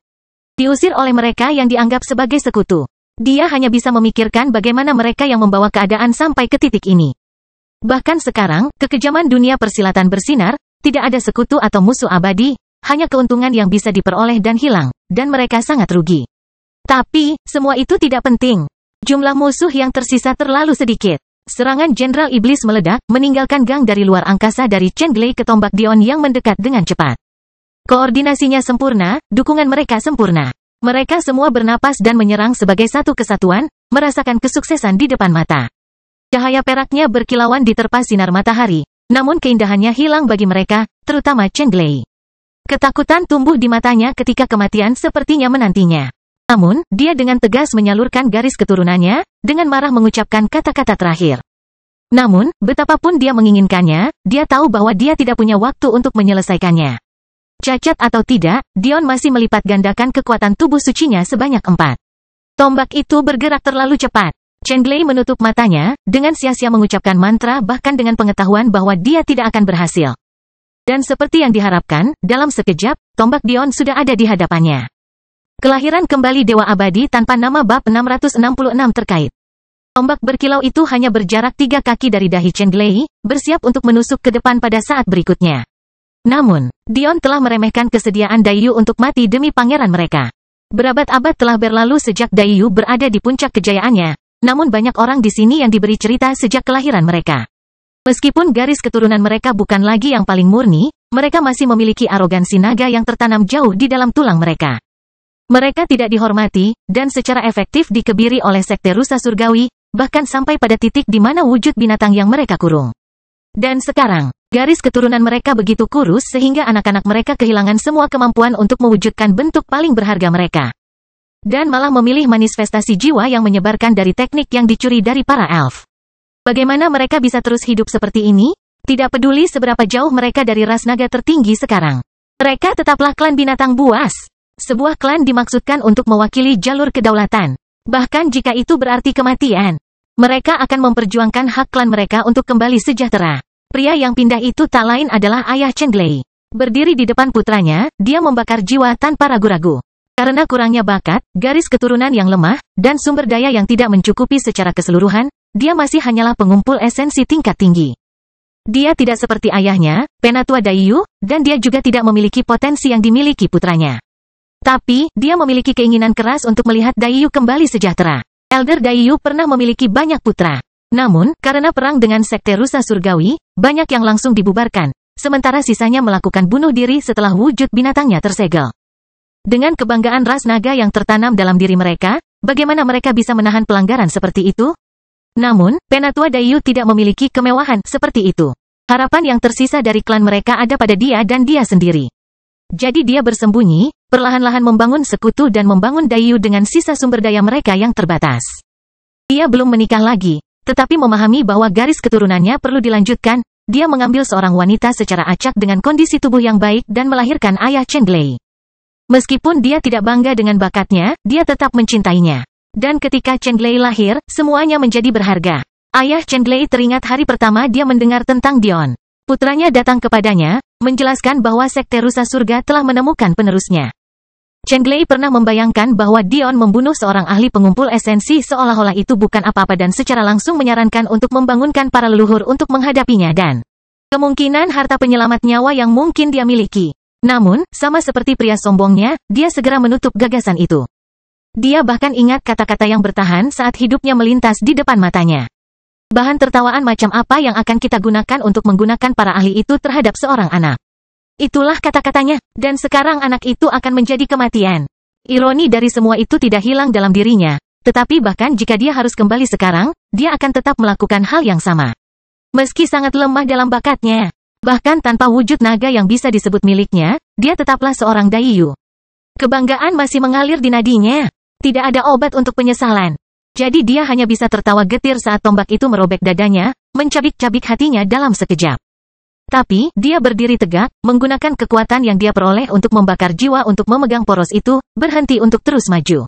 Speaker 1: Diusir oleh mereka yang dianggap sebagai sekutu. Dia hanya bisa memikirkan bagaimana mereka yang membawa keadaan sampai ke titik ini. Bahkan sekarang, kekejaman dunia persilatan bersinar, tidak ada sekutu atau musuh abadi, hanya keuntungan yang bisa diperoleh dan hilang, dan mereka sangat rugi. Tapi, semua itu tidak penting. Jumlah musuh yang tersisa terlalu sedikit. Serangan Jenderal Iblis meledak, meninggalkan gang dari luar angkasa dari Chen Glei ke tombak Dion yang mendekat dengan cepat. Koordinasinya sempurna, dukungan mereka sempurna. Mereka semua bernapas dan menyerang sebagai satu kesatuan, merasakan kesuksesan di depan mata. Cahaya peraknya berkilauan diterpa sinar matahari, namun keindahannya hilang bagi mereka, terutama Chen Glei. Ketakutan tumbuh di matanya ketika kematian sepertinya menantinya. Namun, dia dengan tegas menyalurkan garis keturunannya, dengan marah mengucapkan kata-kata terakhir. Namun, betapapun dia menginginkannya, dia tahu bahwa dia tidak punya waktu untuk menyelesaikannya. Cacat atau tidak, Dion masih melipat gandakan kekuatan tubuh sucinya sebanyak 4. Tombak itu bergerak terlalu cepat. Chen Glei menutup matanya, dengan sia-sia mengucapkan mantra bahkan dengan pengetahuan bahwa dia tidak akan berhasil. Dan seperti yang diharapkan, dalam sekejap, tombak Dion sudah ada di hadapannya. Kelahiran kembali Dewa Abadi tanpa nama bab 666 terkait. Tombak berkilau itu hanya berjarak 3 kaki dari dahi Chen Glei, bersiap untuk menusuk ke depan pada saat berikutnya. Namun, Dion telah meremehkan kesediaan Daiyu untuk mati demi pangeran mereka. Berabad-abad telah berlalu sejak Daiyu berada di puncak kejayaannya, namun banyak orang di sini yang diberi cerita sejak kelahiran mereka. Meskipun garis keturunan mereka bukan lagi yang paling murni, mereka masih memiliki arogansi naga yang tertanam jauh di dalam tulang mereka. Mereka tidak dihormati, dan secara efektif dikebiri oleh sekte rusa surgawi, bahkan sampai pada titik di mana wujud binatang yang mereka kurung. Dan sekarang, garis keturunan mereka begitu kurus sehingga anak-anak mereka kehilangan semua kemampuan untuk mewujudkan bentuk paling berharga mereka. Dan malah memilih manifestasi jiwa yang menyebarkan dari teknik yang dicuri dari para elf. Bagaimana mereka bisa terus hidup seperti ini? Tidak peduli seberapa jauh mereka dari ras naga tertinggi sekarang. Mereka tetaplah klan binatang buas. Sebuah klan dimaksudkan untuk mewakili jalur kedaulatan. Bahkan jika itu berarti kematian. Mereka akan memperjuangkan hak klan mereka untuk kembali sejahtera. Pria yang pindah itu tak lain adalah ayah Chen Glei. Berdiri di depan putranya, dia membakar jiwa tanpa ragu-ragu. Karena kurangnya bakat, garis keturunan yang lemah, dan sumber daya yang tidak mencukupi secara keseluruhan, dia masih hanyalah pengumpul esensi tingkat tinggi. Dia tidak seperti ayahnya, Penatua Daiyu, dan dia juga tidak memiliki potensi yang dimiliki putranya. Tapi, dia memiliki keinginan keras untuk melihat Daiyu kembali sejahtera. Elder Daiyu pernah memiliki banyak putra. Namun, karena perang dengan sekte rusa surgawi, banyak yang langsung dibubarkan, sementara sisanya melakukan bunuh diri setelah wujud binatangnya tersegel. Dengan kebanggaan ras naga yang tertanam dalam diri mereka, bagaimana mereka bisa menahan pelanggaran seperti itu? Namun, Penatua Daiyu tidak memiliki kemewahan seperti itu. Harapan yang tersisa dari klan mereka ada pada dia dan dia sendiri. Jadi dia bersembunyi, perlahan-lahan membangun sekutu dan membangun Daiyu dengan sisa sumber daya mereka yang terbatas. Dia belum menikah lagi, tetapi memahami bahwa garis keturunannya perlu dilanjutkan. Dia mengambil seorang wanita secara acak dengan kondisi tubuh yang baik dan melahirkan ayah Chen Glei. Meskipun dia tidak bangga dengan bakatnya, dia tetap mencintainya. Dan ketika Chen Glei lahir, semuanya menjadi berharga. Ayah Chen Glei teringat hari pertama dia mendengar tentang Dion. Putranya datang kepadanya, menjelaskan bahwa sekte rusa surga telah menemukan penerusnya. Chen Glei pernah membayangkan bahwa Dion membunuh seorang ahli pengumpul esensi seolah-olah itu bukan apa-apa dan secara langsung menyarankan untuk membangunkan para leluhur untuk menghadapinya dan kemungkinan harta penyelamat nyawa yang mungkin dia miliki. Namun, sama seperti pria sombongnya, dia segera menutup gagasan itu. Dia bahkan ingat kata-kata yang bertahan saat hidupnya melintas di depan matanya. Bahan tertawaan macam apa yang akan kita gunakan untuk menggunakan para ahli itu terhadap seorang anak? Itulah kata-katanya, dan sekarang anak itu akan menjadi kematian. Ironi dari semua itu tidak hilang dalam dirinya, tetapi bahkan jika dia harus kembali sekarang, dia akan tetap melakukan hal yang sama. Meski sangat lemah dalam bakatnya, bahkan tanpa wujud naga yang bisa disebut miliknya, dia tetaplah seorang Daiyu. Kebanggaan masih mengalir di nadinya. Tidak ada obat untuk penyesalan. Jadi dia hanya bisa tertawa getir saat tombak itu merobek dadanya, mencabik-cabik hatinya dalam sekejap. Tapi, dia berdiri tegak, menggunakan kekuatan yang dia peroleh untuk membakar jiwa untuk memegang poros itu, berhenti untuk terus maju.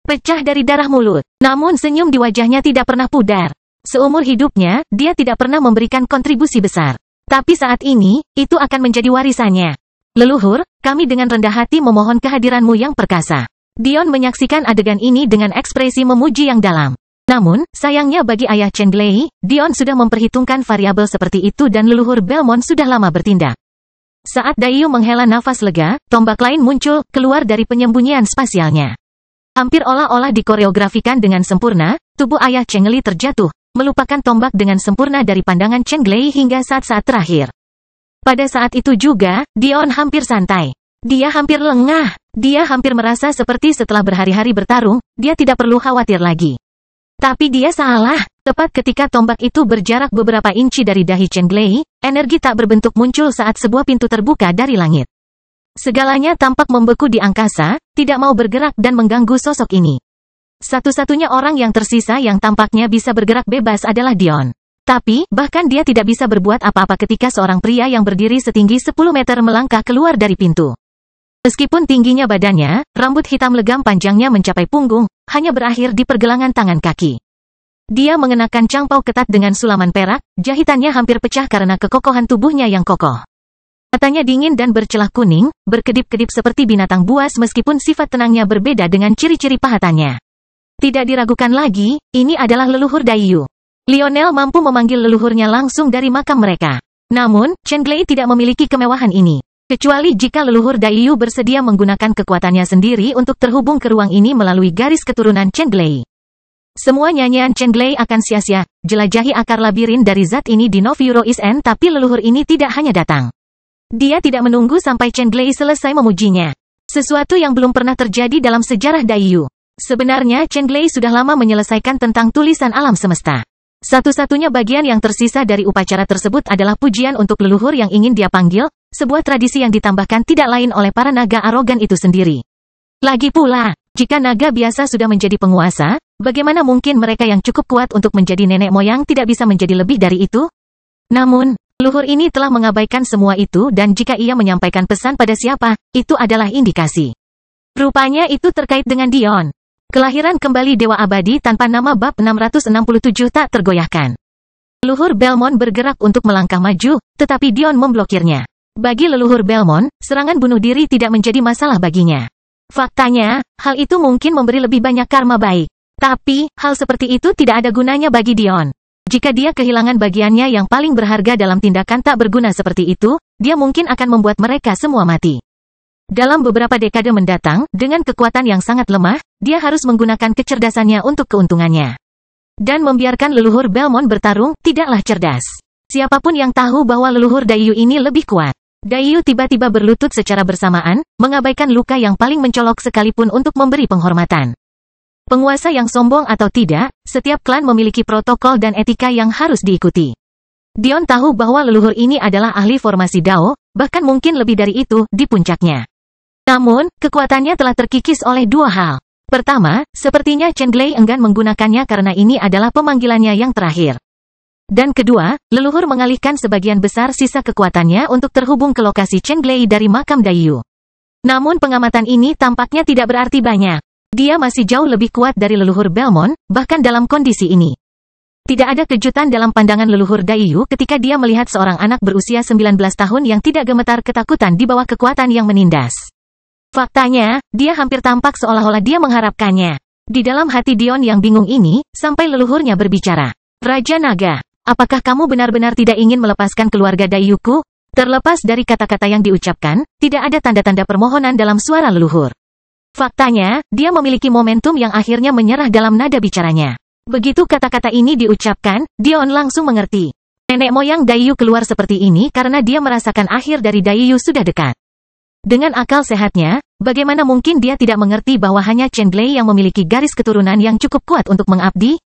Speaker 1: Pecah dari darah mulut. Namun senyum di wajahnya tidak pernah pudar. Seumur hidupnya, dia tidak pernah memberikan kontribusi besar. Tapi saat ini, itu akan menjadi warisannya. Leluhur, kami dengan rendah hati memohon kehadiranmu yang perkasa. Dion menyaksikan adegan ini dengan ekspresi memuji yang dalam. Namun, sayangnya bagi ayah Chen Glei, Dion sudah memperhitungkan variabel seperti itu dan leluhur Belmont sudah lama bertindak. Saat Daiyu menghela nafas lega, tombak lain muncul, keluar dari penyembunyian spasialnya. Hampir olah-olah dikoreografikan dengan sempurna, tubuh ayah Chen Glei terjatuh, melupakan tombak dengan sempurna dari pandangan Chen Glei hingga saat-saat terakhir. Pada saat itu juga, Dion hampir santai. Dia hampir lengah. Dia hampir merasa seperti setelah berhari-hari bertarung, dia tidak perlu khawatir lagi. Tapi dia salah. Tepat ketika tombak itu berjarak beberapa inci dari dahi Chen Glei, energi tak berbentuk muncul saat sebuah pintu terbuka dari langit. Segalanya tampak membeku di angkasa, tidak mau bergerak dan mengganggu sosok ini. Satu-satunya orang yang tersisa yang tampaknya bisa bergerak bebas adalah Dion. Tapi, bahkan dia tidak bisa berbuat apa-apa ketika seorang pria yang berdiri setinggi 10 meter melangkah keluar dari pintu. Meskipun tingginya badannya, rambut hitam legam panjangnya mencapai punggung, hanya berakhir di pergelangan tangan kaki. Dia mengenakan cangpau ketat dengan sulaman perak, jahitannya hampir pecah karena kekokohan tubuhnya yang kokoh. Matanya dingin dan bercelah kuning, berkedip-kedip seperti binatang buas meskipun sifat tenangnya berbeda dengan ciri-ciri pahatannya. Tidak diragukan lagi, ini adalah leluhur Daiyu. Lionel mampu memanggil leluhurnya langsung dari makam mereka. Namun, Chen Glei tidak memiliki kemewahan ini. Kecuali jika leluhur Daiyu bersedia menggunakan kekuatannya sendiri untuk terhubung ke ruang ini melalui garis keturunan Chen Glei. Semua nyanyian Chen Glei akan sia-sia, jelajahi akar labirin dari zat ini di Novyuro Isen, tapi leluhur ini tidak hanya datang. Dia tidak menunggu sampai Chen Glei selesai memujinya. Sesuatu yang belum pernah terjadi dalam sejarah Daiyu. Sebenarnya Chen Glei sudah lama menyelesaikan tentang tulisan alam semesta. Satu-satunya bagian yang tersisa dari upacara tersebut adalah pujian untuk leluhur yang ingin dia panggil, sebuah tradisi yang ditambahkan tidak lain oleh para naga arogan itu sendiri. Lagi pula, jika naga biasa sudah menjadi penguasa, bagaimana mungkin mereka yang cukup kuat untuk menjadi nenek moyang tidak bisa menjadi lebih dari itu? Namun, leluhur ini telah mengabaikan semua itu dan jika ia menyampaikan pesan pada siapa, itu adalah indikasi. Rupanya itu terkait dengan Dion. Kelahiran kembali Dewa Abadi tanpa nama bab 667 tak tergoyahkan. Leluhur Belmont bergerak untuk melangkah maju, tetapi Dion memblokirnya. Bagi leluhur Belmont, serangan bunuh diri tidak menjadi masalah baginya. Faktanya, hal itu mungkin memberi lebih banyak karma baik. Tapi, hal seperti itu tidak ada gunanya bagi Dion. Jika dia kehilangan bagiannya yang paling berharga dalam tindakan tak berguna seperti itu, dia mungkin akan membuat mereka semua mati. Dalam beberapa dekade mendatang, dengan kekuatan yang sangat lemah, dia harus menggunakan kecerdasannya untuk keuntungannya. Dan membiarkan leluhur Belmont bertarung, tidaklah cerdas. Siapapun yang tahu bahwa leluhur Daiyu ini lebih kuat. Daiyu tiba-tiba berlutut secara bersamaan, mengabaikan luka yang paling mencolok sekalipun untuk memberi penghormatan. Penguasa yang sombong atau tidak, setiap klan memiliki protokol dan etika yang harus diikuti. Dion tahu bahwa leluhur ini adalah ahli formasi Dao, bahkan mungkin lebih dari itu, di puncaknya. Namun, kekuatannya telah terkikis oleh dua hal. Pertama, sepertinya Chen Glei enggan menggunakannya karena ini adalah pemanggilannya yang terakhir. Dan kedua, leluhur mengalihkan sebagian besar sisa kekuatannya untuk terhubung ke lokasi Chen Glei dari makam Daiyu. Namun pengamatan ini tampaknya tidak berarti banyak. Dia masih jauh lebih kuat dari leluhur Belmont, bahkan dalam kondisi ini. Tidak ada kejutan dalam pandangan leluhur Daiyu ketika dia melihat seorang anak berusia 19 tahun yang tidak gemetar ketakutan di bawah kekuatan yang menindas. Faktanya, dia hampir tampak seolah-olah dia mengharapkannya. Di dalam hati Dion yang bingung ini, sampai leluhurnya berbicara. Raja Naga, apakah kamu benar-benar tidak ingin melepaskan keluarga Daiyuku? Terlepas dari kata-kata yang diucapkan, tidak ada tanda-tanda permohonan dalam suara leluhur. Faktanya, dia memiliki momentum yang akhirnya menyerah dalam nada bicaranya. Begitu kata-kata ini diucapkan, Dion langsung mengerti. Nenek moyang Daiyu keluar seperti ini karena dia merasakan akhir dari Daiyu sudah dekat. Dengan akal sehatnya, bagaimana mungkin dia tidak mengerti bahwa hanya Chen Glei yang memiliki garis keturunan yang cukup kuat untuk mengabdi?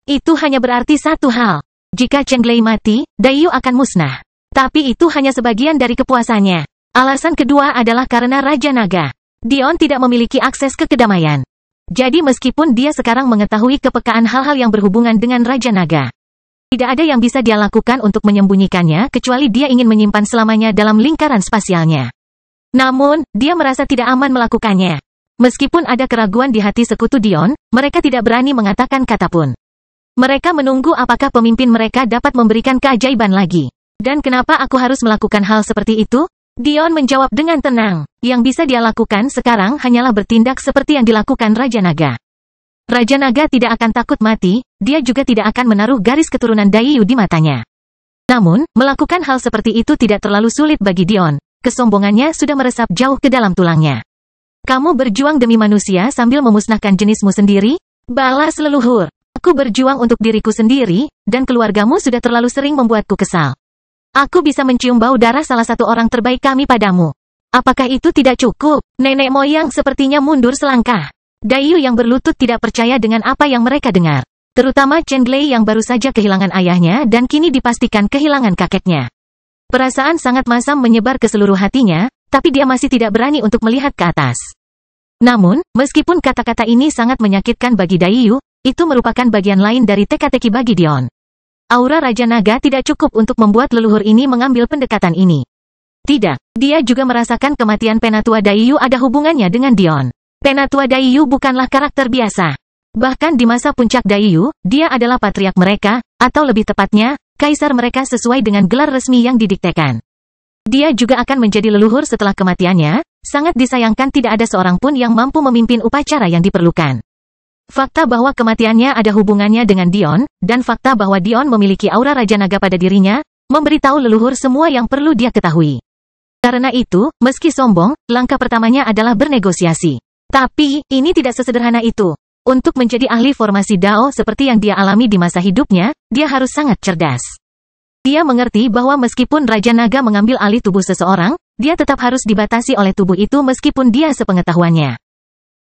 Speaker 1: Itu hanya berarti satu hal. Jika Chen Glei mati, Daiyu akan musnah. Tapi itu hanya sebagian dari kepuasannya. Alasan kedua adalah karena Raja Naga. Dion tidak memiliki akses ke kedamaian. Jadi meskipun dia sekarang mengetahui kepekaan hal-hal yang berhubungan dengan Raja Naga, tidak ada yang bisa dia lakukan untuk menyembunyikannya kecuali dia ingin menyimpan selamanya dalam lingkaran spasialnya. Namun, dia merasa tidak aman melakukannya. Meskipun ada keraguan di hati sekutu Dion, mereka tidak berani mengatakan kata pun. Mereka menunggu apakah pemimpin mereka dapat memberikan keajaiban lagi. Dan kenapa aku harus melakukan hal seperti itu? Dion menjawab dengan tenang. Yang bisa dia lakukan sekarang hanyalah bertindak seperti yang dilakukan Raja Naga. Raja Naga tidak akan takut mati, dia juga tidak akan menaruh garis keturunan Daiyu di matanya. Namun, melakukan hal seperti itu tidak terlalu sulit bagi Dion. Kesombongannya sudah meresap jauh ke dalam tulangnya. Kamu berjuang demi manusia sambil memusnahkan jenismu sendiri? Balas leluhur. Aku berjuang untuk diriku sendiri, dan keluargamu sudah terlalu sering membuatku kesal. Aku bisa mencium bau darah salah satu orang terbaik kami padamu. Apakah itu tidak cukup? Nenek moyang sepertinya mundur selangkah. Daiyu yang berlutut tidak percaya dengan apa yang mereka dengar. Terutama Chen Glei yang baru saja kehilangan ayahnya dan kini dipastikan kehilangan kakeknya. Perasaan sangat masam menyebar ke seluruh hatinya, tapi dia masih tidak berani untuk melihat ke atas. Namun, meskipun kata-kata ini sangat menyakitkan bagi Daiyu, itu merupakan bagian lain dari teka-teki bagi Dion. Aura Raja Naga tidak cukup untuk membuat leluhur ini mengambil pendekatan ini. Tidak, dia juga merasakan kematian Penatua Daiyu ada hubungannya dengan Dion. Penatua Daiyu bukanlah karakter biasa. Bahkan di masa puncak Daiyu, dia adalah patriark mereka, atau lebih tepatnya, kaisar mereka sesuai dengan gelar resmi yang didiktekan. Dia juga akan menjadi leluhur setelah kematiannya, sangat disayangkan tidak ada seorang pun yang mampu memimpin upacara yang diperlukan. Fakta bahwa kematiannya ada hubungannya dengan Dion, dan fakta bahwa Dion memiliki aura Raja Naga pada dirinya, memberitahu leluhur semua yang perlu dia ketahui. Karena itu, meski sombong, langkah pertamanya adalah bernegosiasi. Tapi, ini tidak sesederhana itu. Untuk menjadi ahli formasi Dao seperti yang dia alami di masa hidupnya, dia harus sangat cerdas. Dia mengerti bahwa meskipun Raja Naga mengambil alih tubuh seseorang, dia tetap harus dibatasi oleh tubuh itu meskipun dia sepengetahuannya.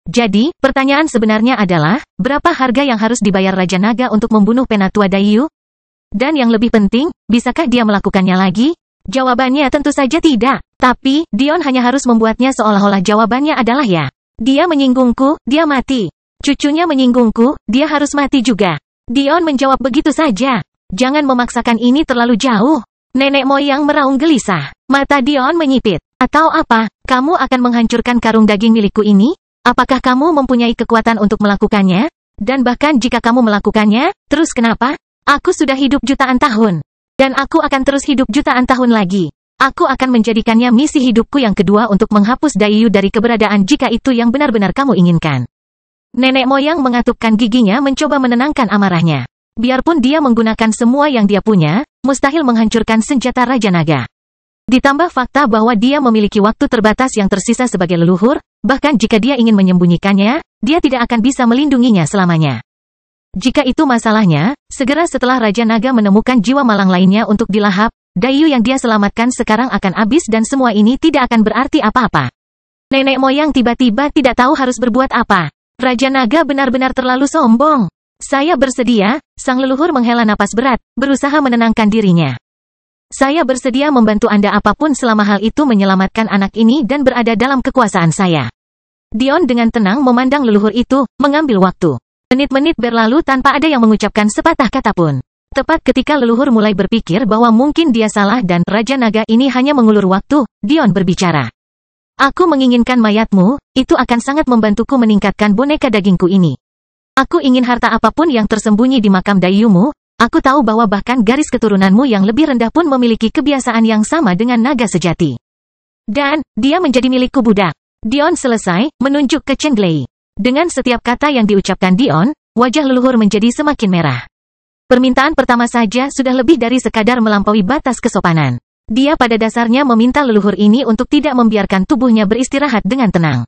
Speaker 1: Jadi, pertanyaan sebenarnya adalah, berapa harga yang harus dibayar Raja Naga untuk membunuh Penatua Daiyu? Dan yang lebih penting, bisakah dia melakukannya lagi? Jawabannya tentu saja tidak. Tapi, Dion hanya harus membuatnya seolah-olah jawabannya adalah ya. Dia menyinggungku, dia mati. Cucunya menyinggungku, dia harus mati juga. Dion menjawab begitu saja. Jangan memaksakan ini terlalu jauh. Nenek moyang meraung gelisah. Mata Dion menyipit. Atau apa, kamu akan menghancurkan karung daging milikku ini? Apakah kamu mempunyai kekuatan untuk melakukannya? Dan bahkan jika kamu melakukannya, terus kenapa? Aku sudah hidup jutaan tahun. Dan aku akan terus hidup jutaan tahun lagi. Aku akan menjadikannya misi hidupku yang kedua untuk menghapus Daiyu dari keberadaan jika itu yang benar-benar kamu inginkan. Nenek moyang mengatupkan giginya mencoba menenangkan amarahnya. Biarpun dia menggunakan semua yang dia punya, mustahil menghancurkan senjata Raja Naga. Ditambah fakta bahwa dia memiliki waktu terbatas yang tersisa sebagai leluhur, bahkan jika dia ingin menyembunyikannya, dia tidak akan bisa melindunginya selamanya. Jika itu masalahnya, segera setelah Raja Naga menemukan jiwa malang lainnya untuk dilahap, Daiyu yang dia selamatkan sekarang akan habis dan semua ini tidak akan berarti apa-apa. Nenek moyang tiba-tiba tidak tahu harus berbuat apa. Raja Naga benar-benar terlalu sombong. Saya bersedia, sang leluhur menghela napas berat, berusaha menenangkan dirinya. Saya bersedia membantu Anda apapun selama hal itu menyelamatkan anak ini dan berada dalam kekuasaan saya. Dion dengan tenang memandang leluhur itu, mengambil waktu. Menit-menit berlalu tanpa ada yang mengucapkan sepatah kata pun. Tepat ketika leluhur mulai berpikir bahwa mungkin dia salah dan Raja Naga ini hanya mengulur waktu, Dion berbicara. Aku menginginkan mayatmu, itu akan sangat membantuku meningkatkan boneka dagingku ini. Aku ingin harta apapun yang tersembunyi di makam Daiyumu. Aku tahu bahwa bahkan garis keturunanmu yang lebih rendah pun memiliki kebiasaan yang sama dengan naga sejati. Dan, dia menjadi milikku budak. Dion selesai, menunjuk ke Chen Glei. Dengan setiap kata yang diucapkan Dion, wajah leluhur menjadi semakin merah. Permintaan pertama saja sudah lebih dari sekadar melampaui batas kesopanan. Dia pada dasarnya meminta leluhur ini untuk tidak membiarkan tubuhnya beristirahat dengan tenang.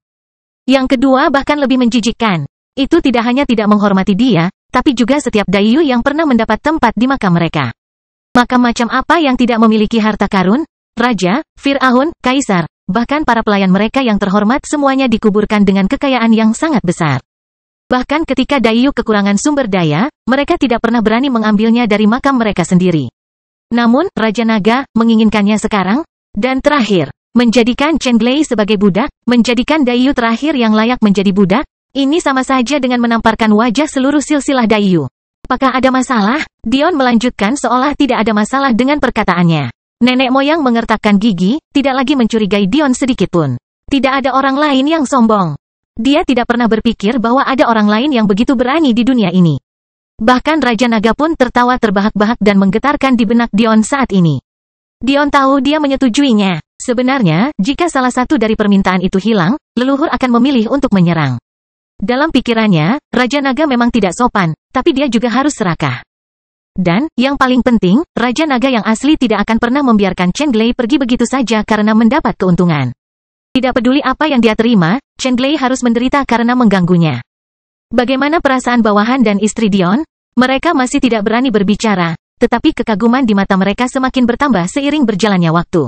Speaker 1: Yang kedua bahkan lebih menjijikkan. Itu tidak hanya tidak menghormati dia, tapi juga setiap Daiyu yang pernah mendapat tempat di makam mereka. Makam macam apa yang tidak memiliki harta karun? Raja, Fir'aun, Kaisar, bahkan para pelayan mereka yang terhormat semuanya dikuburkan dengan kekayaan yang sangat besar. Bahkan ketika Daiyu kekurangan sumber daya, mereka tidak pernah berani mengambilnya dari makam mereka sendiri. Namun, Raja Naga menginginkannya sekarang. Dan terakhir, menjadikan Chen Glei sebagai budak, menjadikan Daiyu terakhir yang layak menjadi budak. Ini sama saja dengan menamparkan wajah seluruh silsilah Daiyu. Apakah ada masalah? Dion melanjutkan seolah tidak ada masalah dengan perkataannya. Nenek moyang mengertakkan gigi, tidak lagi mencurigai Dion sedikitpun. Tidak ada orang lain yang sombong. Dia tidak pernah berpikir bahwa ada orang lain yang begitu berani di dunia ini. Bahkan Raja Naga pun tertawa terbahak-bahak dan menggetarkan di benak Dion saat ini. Dion tahu dia menyetujuinya. Sebenarnya, jika salah satu dari permintaan itu hilang, leluhur akan memilih untuk menyerang. Dalam pikirannya, Raja Naga memang tidak sopan, tapi dia juga harus serakah. Dan, yang paling penting, Raja Naga yang asli tidak akan pernah membiarkan Chen Glei pergi begitu saja karena mendapat keuntungan. Tidak peduli apa yang dia terima, Chen Glei harus menderita karena mengganggunya. Bagaimana perasaan bawahan dan istri Dion? Mereka masih tidak berani berbicara, tetapi kekaguman di mata mereka semakin bertambah seiring berjalannya waktu.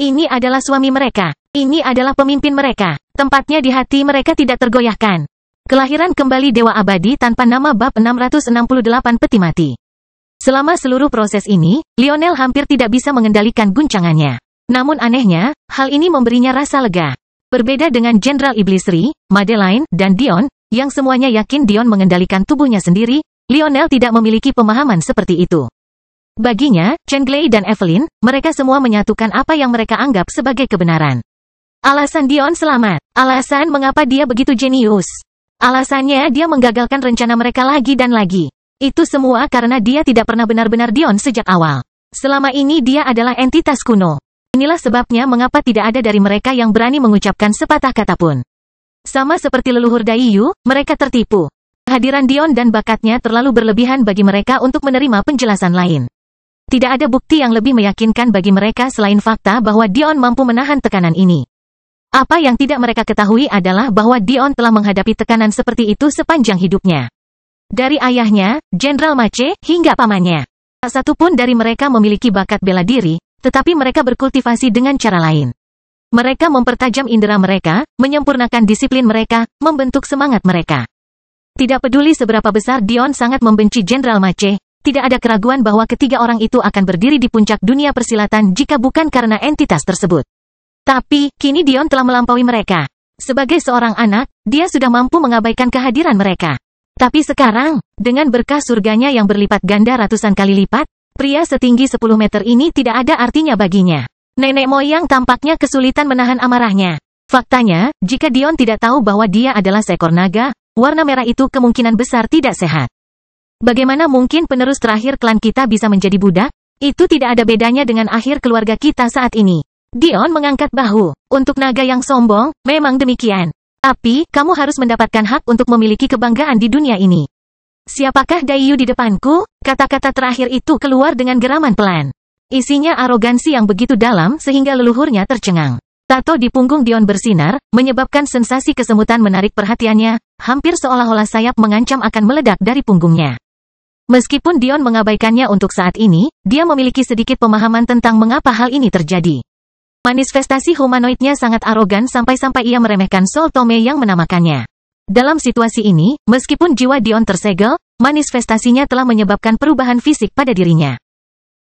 Speaker 1: Ini adalah suami mereka. Ini adalah pemimpin mereka. Tempatnya di hati mereka tidak tergoyahkan. Kelahiran kembali Dewa Abadi tanpa nama bab 668 peti mati. Selama seluruh proses ini, Lionel hampir tidak bisa mengendalikan guncangannya. Namun anehnya, hal ini memberinya rasa lega. Berbeda dengan Jenderal Iblis Ri, Madeline, dan Dion, yang semuanya yakin Dion mengendalikan tubuhnya sendiri, Lionel tidak memiliki pemahaman seperti itu. Baginya, Chen Glei dan Evelyn, mereka semua menyatukan apa yang mereka anggap sebagai kebenaran. Alasan Dion selamat. Alasan mengapa dia begitu jenius. Alasannya dia menggagalkan rencana mereka lagi dan lagi. Itu semua karena dia tidak pernah benar-benar Dion sejak awal. Selama ini dia adalah entitas kuno. Inilah sebabnya mengapa tidak ada dari mereka yang berani mengucapkan sepatah kata pun. Sama seperti leluhur Daiyu, mereka tertipu. Kehadiran Dion dan bakatnya terlalu berlebihan bagi mereka untuk menerima penjelasan lain. Tidak ada bukti yang lebih meyakinkan bagi mereka selain fakta bahwa Dion mampu menahan tekanan ini. Apa yang tidak mereka ketahui adalah bahwa Dion telah menghadapi tekanan seperti itu sepanjang hidupnya. Dari ayahnya, Jenderal Mache, hingga pamannya. Tak satu pun dari mereka memiliki bakat bela diri, tetapi mereka berkultivasi dengan cara lain. Mereka mempertajam indera mereka, menyempurnakan disiplin mereka, membentuk semangat mereka. Tidak peduli seberapa besar Dion sangat membenci Jenderal Mache, tidak ada keraguan bahwa ketiga orang itu akan berdiri di puncak dunia persilatan jika bukan karena entitas tersebut. Tapi, kini Dion telah melampaui mereka. Sebagai seorang anak, dia sudah mampu mengabaikan kehadiran mereka. Tapi sekarang, dengan berkah surganya yang berlipat ganda ratusan kali lipat, pria setinggi 10 meter ini tidak ada artinya baginya. Nenek moyang tampaknya kesulitan menahan amarahnya. Faktanya, jika Dion tidak tahu bahwa dia adalah seekor naga, warna merah itu kemungkinan besar tidak sehat. Bagaimana mungkin penerus terakhir klan kita bisa menjadi budak? Itu tidak ada bedanya dengan akhir keluarga kita saat ini. Dion mengangkat bahu. Untuk naga yang sombong, memang demikian. Tapi, kamu harus mendapatkan hak untuk memiliki kebanggaan di dunia ini. Siapakah Daiyu di depanku? Kata-kata terakhir itu keluar dengan geraman pelan. Isinya arogansi yang begitu dalam sehingga leluhurnya tercengang. Tato di punggung Dion bersinar, menyebabkan sensasi kesemutan menarik perhatiannya, hampir seolah-olah sayap mengancam akan meledak dari punggungnya. Meskipun Dion mengabaikannya untuk saat ini, dia memiliki sedikit pemahaman tentang mengapa hal ini terjadi. Manifestasi humanoidnya sangat arogan sampai-sampai ia meremehkan Sol Tome yang menamakannya. Dalam situasi ini, meskipun jiwa Dion tersegel, manifestasinya telah menyebabkan perubahan fisik pada dirinya.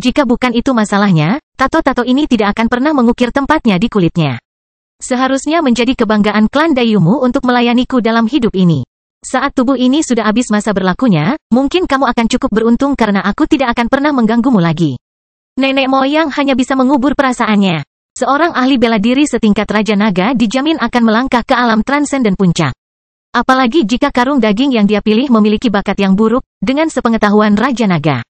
Speaker 1: Jika bukan itu masalahnya, tato-tato ini tidak akan pernah mengukir tempatnya di kulitnya. Seharusnya menjadi kebanggaan klan Daiyumu untuk melayaniku dalam hidup ini. Saat tubuh ini sudah habis masa berlakunya, mungkin kamu akan cukup beruntung karena aku tidak akan pernah mengganggumu lagi. Nenek moyang hanya bisa mengubur perasaannya. Seorang ahli bela diri setingkat Raja Naga dijamin akan melangkah ke alam transenden puncak. Apalagi jika karung daging yang dia pilih memiliki bakat yang buruk, dengan sepengetahuan Raja Naga.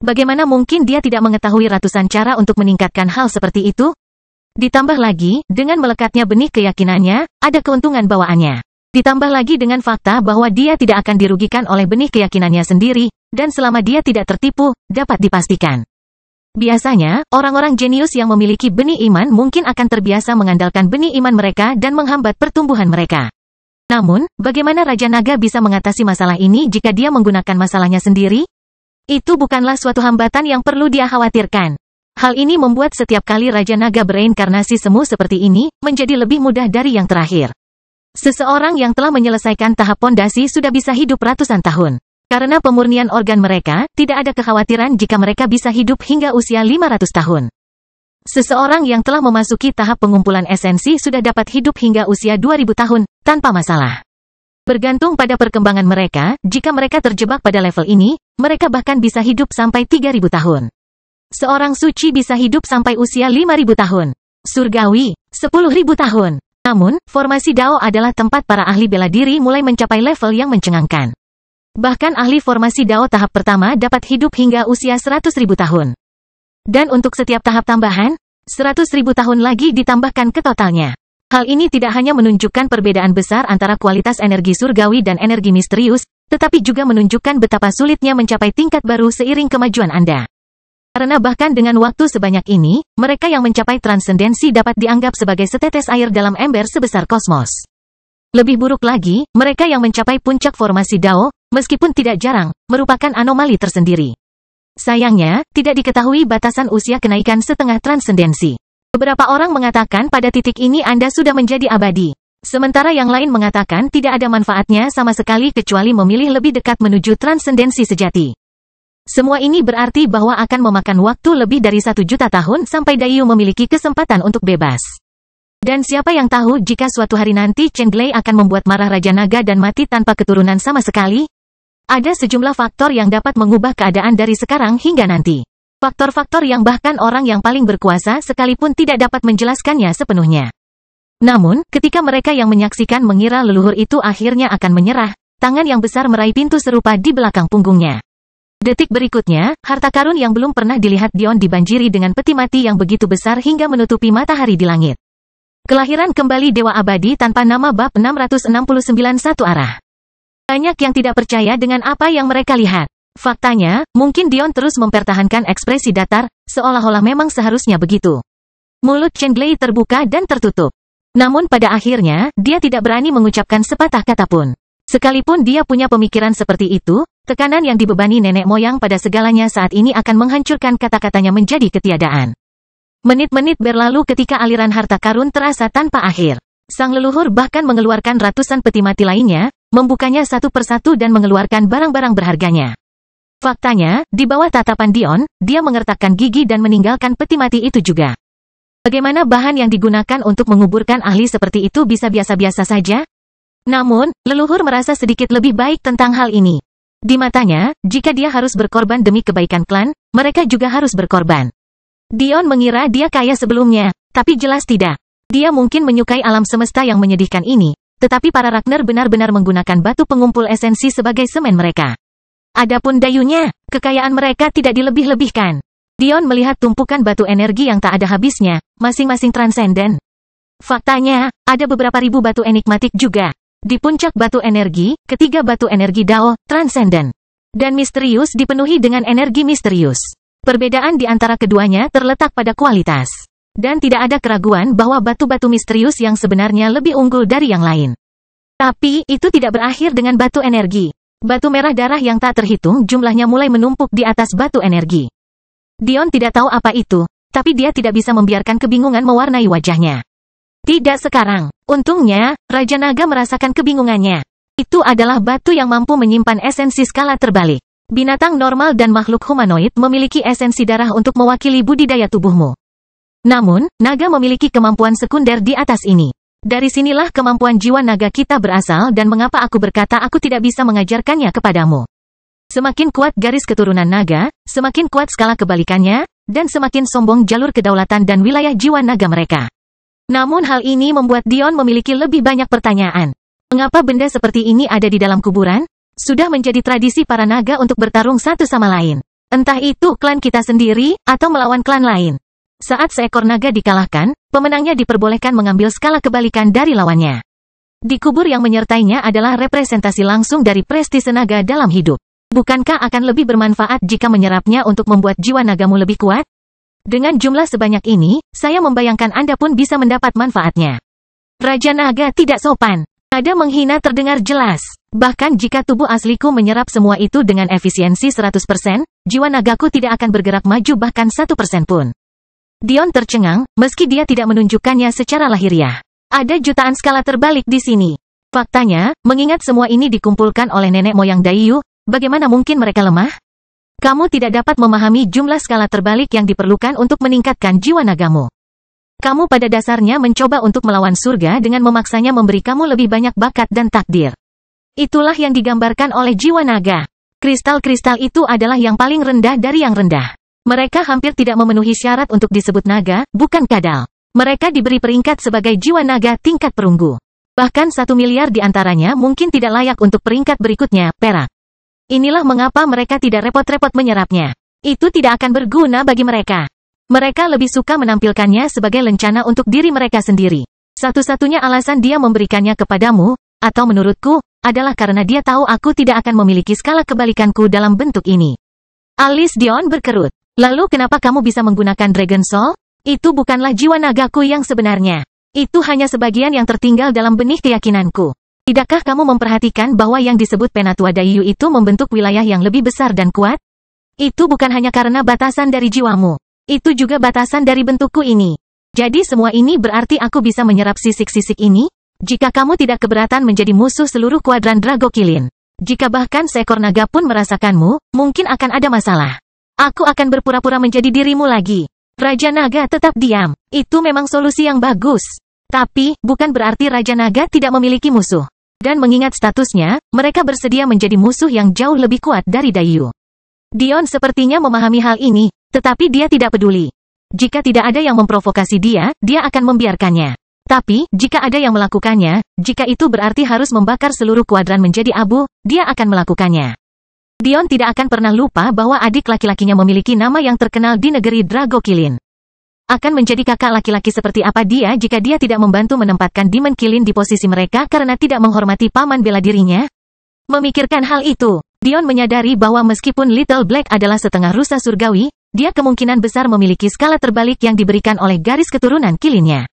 Speaker 1: Bagaimana mungkin dia tidak mengetahui ratusan cara untuk meningkatkan hal seperti itu? Ditambah lagi, dengan melekatnya benih keyakinannya, ada keuntungan bawaannya. Ditambah lagi dengan fakta bahwa dia tidak akan dirugikan oleh benih keyakinannya sendiri, dan selama dia tidak tertipu, dapat dipastikan. Biasanya, orang-orang jenius yang memiliki benih iman mungkin akan terbiasa mengandalkan benih iman mereka dan menghambat pertumbuhan mereka. Namun, bagaimana Raja Naga bisa mengatasi masalah ini jika dia menggunakan masalahnya sendiri? Itu bukanlah suatu hambatan yang perlu dia khawatirkan. Hal ini membuat setiap kali Raja Naga bereinkarnasi semu seperti ini, menjadi lebih mudah dari yang terakhir. Seseorang yang telah menyelesaikan tahap pondasi sudah bisa hidup ratusan tahun. Karena pemurnian organ mereka, tidak ada kekhawatiran jika mereka bisa hidup hingga usia 500 tahun. Seseorang yang telah memasuki tahap pengumpulan esensi sudah dapat hidup hingga usia 2000 tahun, tanpa masalah. Bergantung pada perkembangan mereka, jika mereka terjebak pada level ini, mereka bahkan bisa hidup sampai 3000 tahun. Seorang suci bisa hidup sampai usia 5000 tahun. Surgawi, 10.000 tahun. Namun, formasi Dao adalah tempat para ahli bela diri mulai mencapai level yang mencengangkan. Bahkan ahli formasi Dao tahap pertama dapat hidup hingga usia 100.000 tahun. Dan untuk setiap tahap tambahan, 100.000 tahun lagi ditambahkan ke totalnya. Hal ini tidak hanya menunjukkan perbedaan besar antara kualitas energi surgawi dan energi misterius, tetapi juga menunjukkan betapa sulitnya mencapai tingkat baru seiring kemajuan Anda. Karena bahkan dengan waktu sebanyak ini, mereka yang mencapai transendensi dapat dianggap sebagai setetes air dalam ember sebesar kosmos. Lebih buruk lagi, mereka yang mencapai puncak formasi Dao, meskipun tidak jarang, merupakan anomali tersendiri. Sayangnya, tidak diketahui batasan usia kenaikan setengah transendensi. Beberapa orang mengatakan pada titik ini Anda sudah menjadi abadi. Sementara yang lain mengatakan tidak ada manfaatnya sama sekali kecuali memilih lebih dekat menuju transendensi sejati. Semua ini berarti bahwa akan memakan waktu lebih dari 1 juta tahun sampai Daiyu memiliki kesempatan untuk bebas. Dan siapa yang tahu jika suatu hari nanti Chen Glei akan membuat marah Raja Naga dan mati tanpa keturunan sama sekali? Ada sejumlah faktor yang dapat mengubah keadaan dari sekarang hingga nanti. Faktor-faktor yang bahkan orang yang paling berkuasa sekalipun tidak dapat menjelaskannya sepenuhnya. Namun, ketika mereka yang menyaksikan mengira leluhur itu akhirnya akan menyerah, tangan yang besar meraih pintu serupa di belakang punggungnya. Detik berikutnya, harta karun yang belum pernah dilihat Dion dibanjiri dengan peti mati yang begitu besar hingga menutupi matahari di langit. Kelahiran kembali Dewa Abadi tanpa nama bab 669 satu arah. Banyak yang tidak percaya dengan apa yang mereka lihat. Faktanya, mungkin Dion terus mempertahankan ekspresi datar, seolah-olah memang seharusnya begitu. Mulut Chen Glei terbuka dan tertutup. Namun pada akhirnya, dia tidak berani mengucapkan sepatah kata pun. Sekalipun dia punya pemikiran seperti itu, tekanan yang dibebani nenek moyang pada segalanya saat ini akan menghancurkan kata-katanya menjadi ketiadaan. Menit-menit berlalu ketika aliran harta karun terasa tanpa akhir. Sang leluhur bahkan mengeluarkan ratusan peti mati lainnya, membukanya satu persatu dan mengeluarkan barang-barang berharganya. Faktanya, di bawah tatapan Dion, dia mengertakkan gigi dan meninggalkan peti mati itu juga. Bagaimana bahan yang digunakan untuk menguburkan ahli seperti itu bisa biasa-biasa saja? Namun, leluhur merasa sedikit lebih baik tentang hal ini. Di matanya, jika dia harus berkorban demi kebaikan klan, mereka juga harus berkorban. Dion mengira dia kaya sebelumnya, tapi jelas tidak. Dia mungkin menyukai alam semesta yang menyedihkan ini, tetapi para Ragnar benar-benar menggunakan batu pengumpul esensi sebagai semen mereka. Adapun dayunya, kekayaan mereka tidak dilebih-lebihkan. Dion melihat tumpukan batu energi yang tak ada habisnya, masing-masing transenden. Faktanya, ada beberapa ribu batu enigmatik juga. Di puncak batu energi, ketiga batu energi Dao, transenden, dan misterius dipenuhi dengan energi misterius. Perbedaan di antara keduanya terletak pada kualitas. Dan tidak ada keraguan bahwa batu-batu misterius yang sebenarnya lebih unggul dari yang lain. Tapi, itu tidak berakhir dengan batu energi. Batu merah darah yang tak terhitung jumlahnya mulai menumpuk di atas batu energi. Dion tidak tahu apa itu, tapi dia tidak bisa membiarkan kebingungan mewarnai wajahnya. Tidak sekarang. Untungnya, Raja Naga merasakan kebingungannya. Itu adalah batu yang mampu menyimpan esensi skala terbalik. Binatang normal dan makhluk humanoid memiliki esensi darah untuk mewakili budidaya tubuhmu. Namun, naga memiliki kemampuan sekunder di atas ini. Dari sinilah kemampuan jiwa naga kita berasal dan mengapa aku berkata aku tidak bisa mengajarkannya kepadamu. Semakin kuat garis keturunan naga, semakin kuat skala kebalikannya, dan semakin sombong jalur kedaulatan dan wilayah jiwa naga mereka. Namun hal ini membuat Dion memiliki lebih banyak pertanyaan. Mengapa benda seperti ini ada di dalam kuburan? Sudah menjadi tradisi para naga untuk bertarung satu sama lain. Entah itu klan kita sendiri, atau melawan klan lain. Saat seekor naga dikalahkan, pemenangnya diperbolehkan mengambil skala kebalikan dari lawannya. Di kubur yang menyertainya adalah representasi langsung dari prestise naga dalam hidup. Bukankah akan lebih bermanfaat jika menyerapnya untuk membuat jiwa nagamu lebih kuat? Dengan jumlah sebanyak ini, saya membayangkan Anda pun bisa mendapat manfaatnya. Raja Naga tidak sopan. Nada menghina terdengar jelas. Bahkan jika tubuh asliku menyerap semua itu dengan efisiensi 100%, jiwa nagaku tidak akan bergerak maju bahkan 1% pun. Dion tercengang, meski dia tidak menunjukkannya secara lahiriah. Ada jutaan skala terbalik di sini. Faktanya, mengingat semua ini dikumpulkan oleh nenek moyang Daiyu, bagaimana mungkin mereka lemah? Kamu tidak dapat memahami jumlah skala terbalik yang diperlukan untuk meningkatkan jiwa nagamu. Kamu pada dasarnya mencoba untuk melawan surga dengan memaksanya memberi kamu lebih banyak bakat dan takdir. Itulah yang digambarkan oleh jiwa naga. Kristal-kristal itu adalah yang paling rendah dari yang rendah. Mereka hampir tidak memenuhi syarat untuk disebut naga, bukan kadal. Mereka diberi peringkat sebagai jiwa naga tingkat perunggu. Bahkan 1 miliar di antaranya mungkin tidak layak untuk peringkat berikutnya, perak. Inilah mengapa mereka tidak repot-repot menyerapnya. Itu tidak akan berguna bagi mereka. Mereka lebih suka menampilkannya sebagai lencana untuk diri mereka sendiri. Satu-satunya alasan dia memberikannya kepadamu, atau menurutku, adalah karena dia tahu aku tidak akan memiliki skala kebalikanku dalam bentuk ini. Alis Dion berkerut. Lalu kenapa kamu bisa menggunakan Dragon Soul? Itu bukanlah jiwa nagaku yang sebenarnya. Itu hanya sebagian yang tertinggal dalam benih keyakinanku. Tidakkah kamu memperhatikan bahwa yang disebut Penatua Daiyu itu membentuk wilayah yang lebih besar dan kuat? Itu bukan hanya karena batasan dari jiwamu. Itu juga batasan dari bentukku ini. Jadi semua ini berarti aku bisa menyerap sisik-sisik ini? Jika kamu tidak keberatan menjadi musuh seluruh kuadran Dragokilin. Jika bahkan seekor naga pun merasakanmu, mungkin akan ada masalah. Aku akan berpura-pura menjadi dirimu lagi. Raja Naga tetap diam. Itu memang solusi yang bagus. Tapi, bukan berarti Raja Naga tidak memiliki musuh. Dan mengingat statusnya, mereka bersedia menjadi musuh yang jauh lebih kuat dari Daiyu. Dion sepertinya memahami hal ini, tetapi dia tidak peduli. Jika tidak ada yang memprovokasi dia, dia akan membiarkannya. Tapi, jika ada yang melakukannya, jika itu berarti harus membakar seluruh kuadran menjadi abu, dia akan melakukannya. Dion tidak akan pernah lupa bahwa adik laki-lakinya memiliki nama yang terkenal di negeri Dragokilin. Akan menjadi kakak laki-laki seperti apa dia jika dia tidak membantu menempatkan Demon Kilin di posisi mereka karena tidak menghormati paman bela dirinya? Memikirkan hal itu, Dion menyadari bahwa meskipun Little Black adalah setengah rusa surgawi, dia kemungkinan besar memiliki skala terbalik yang diberikan oleh garis keturunan kilinnya.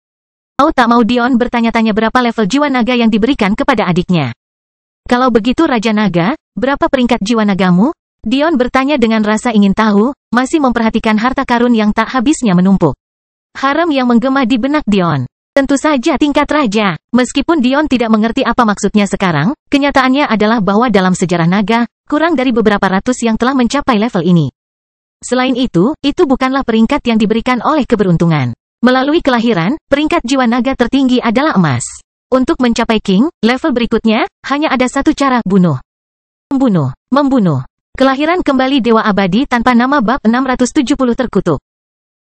Speaker 1: Mau tak mau Dion bertanya-tanya berapa level jiwa naga yang diberikan kepada adiknya. Kalau begitu Raja Naga, berapa peringkat jiwa nagamu? Dion bertanya dengan rasa ingin tahu, masih memperhatikan harta karun yang tak habisnya menumpuk. Haram yang menggema di benak Dion. Tentu saja tingkat raja. Meskipun Dion tidak mengerti apa maksudnya sekarang, kenyataannya adalah bahwa dalam sejarah naga, kurang dari beberapa ratus yang telah mencapai level ini. Selain itu bukanlah peringkat yang diberikan oleh keberuntungan. Melalui kelahiran, peringkat jiwa naga tertinggi adalah emas. Untuk mencapai king, level berikutnya, hanya ada satu cara, bunuh. Membunuh. Kelahiran kembali Dewa Abadi tanpa nama bab 670 terkutuk.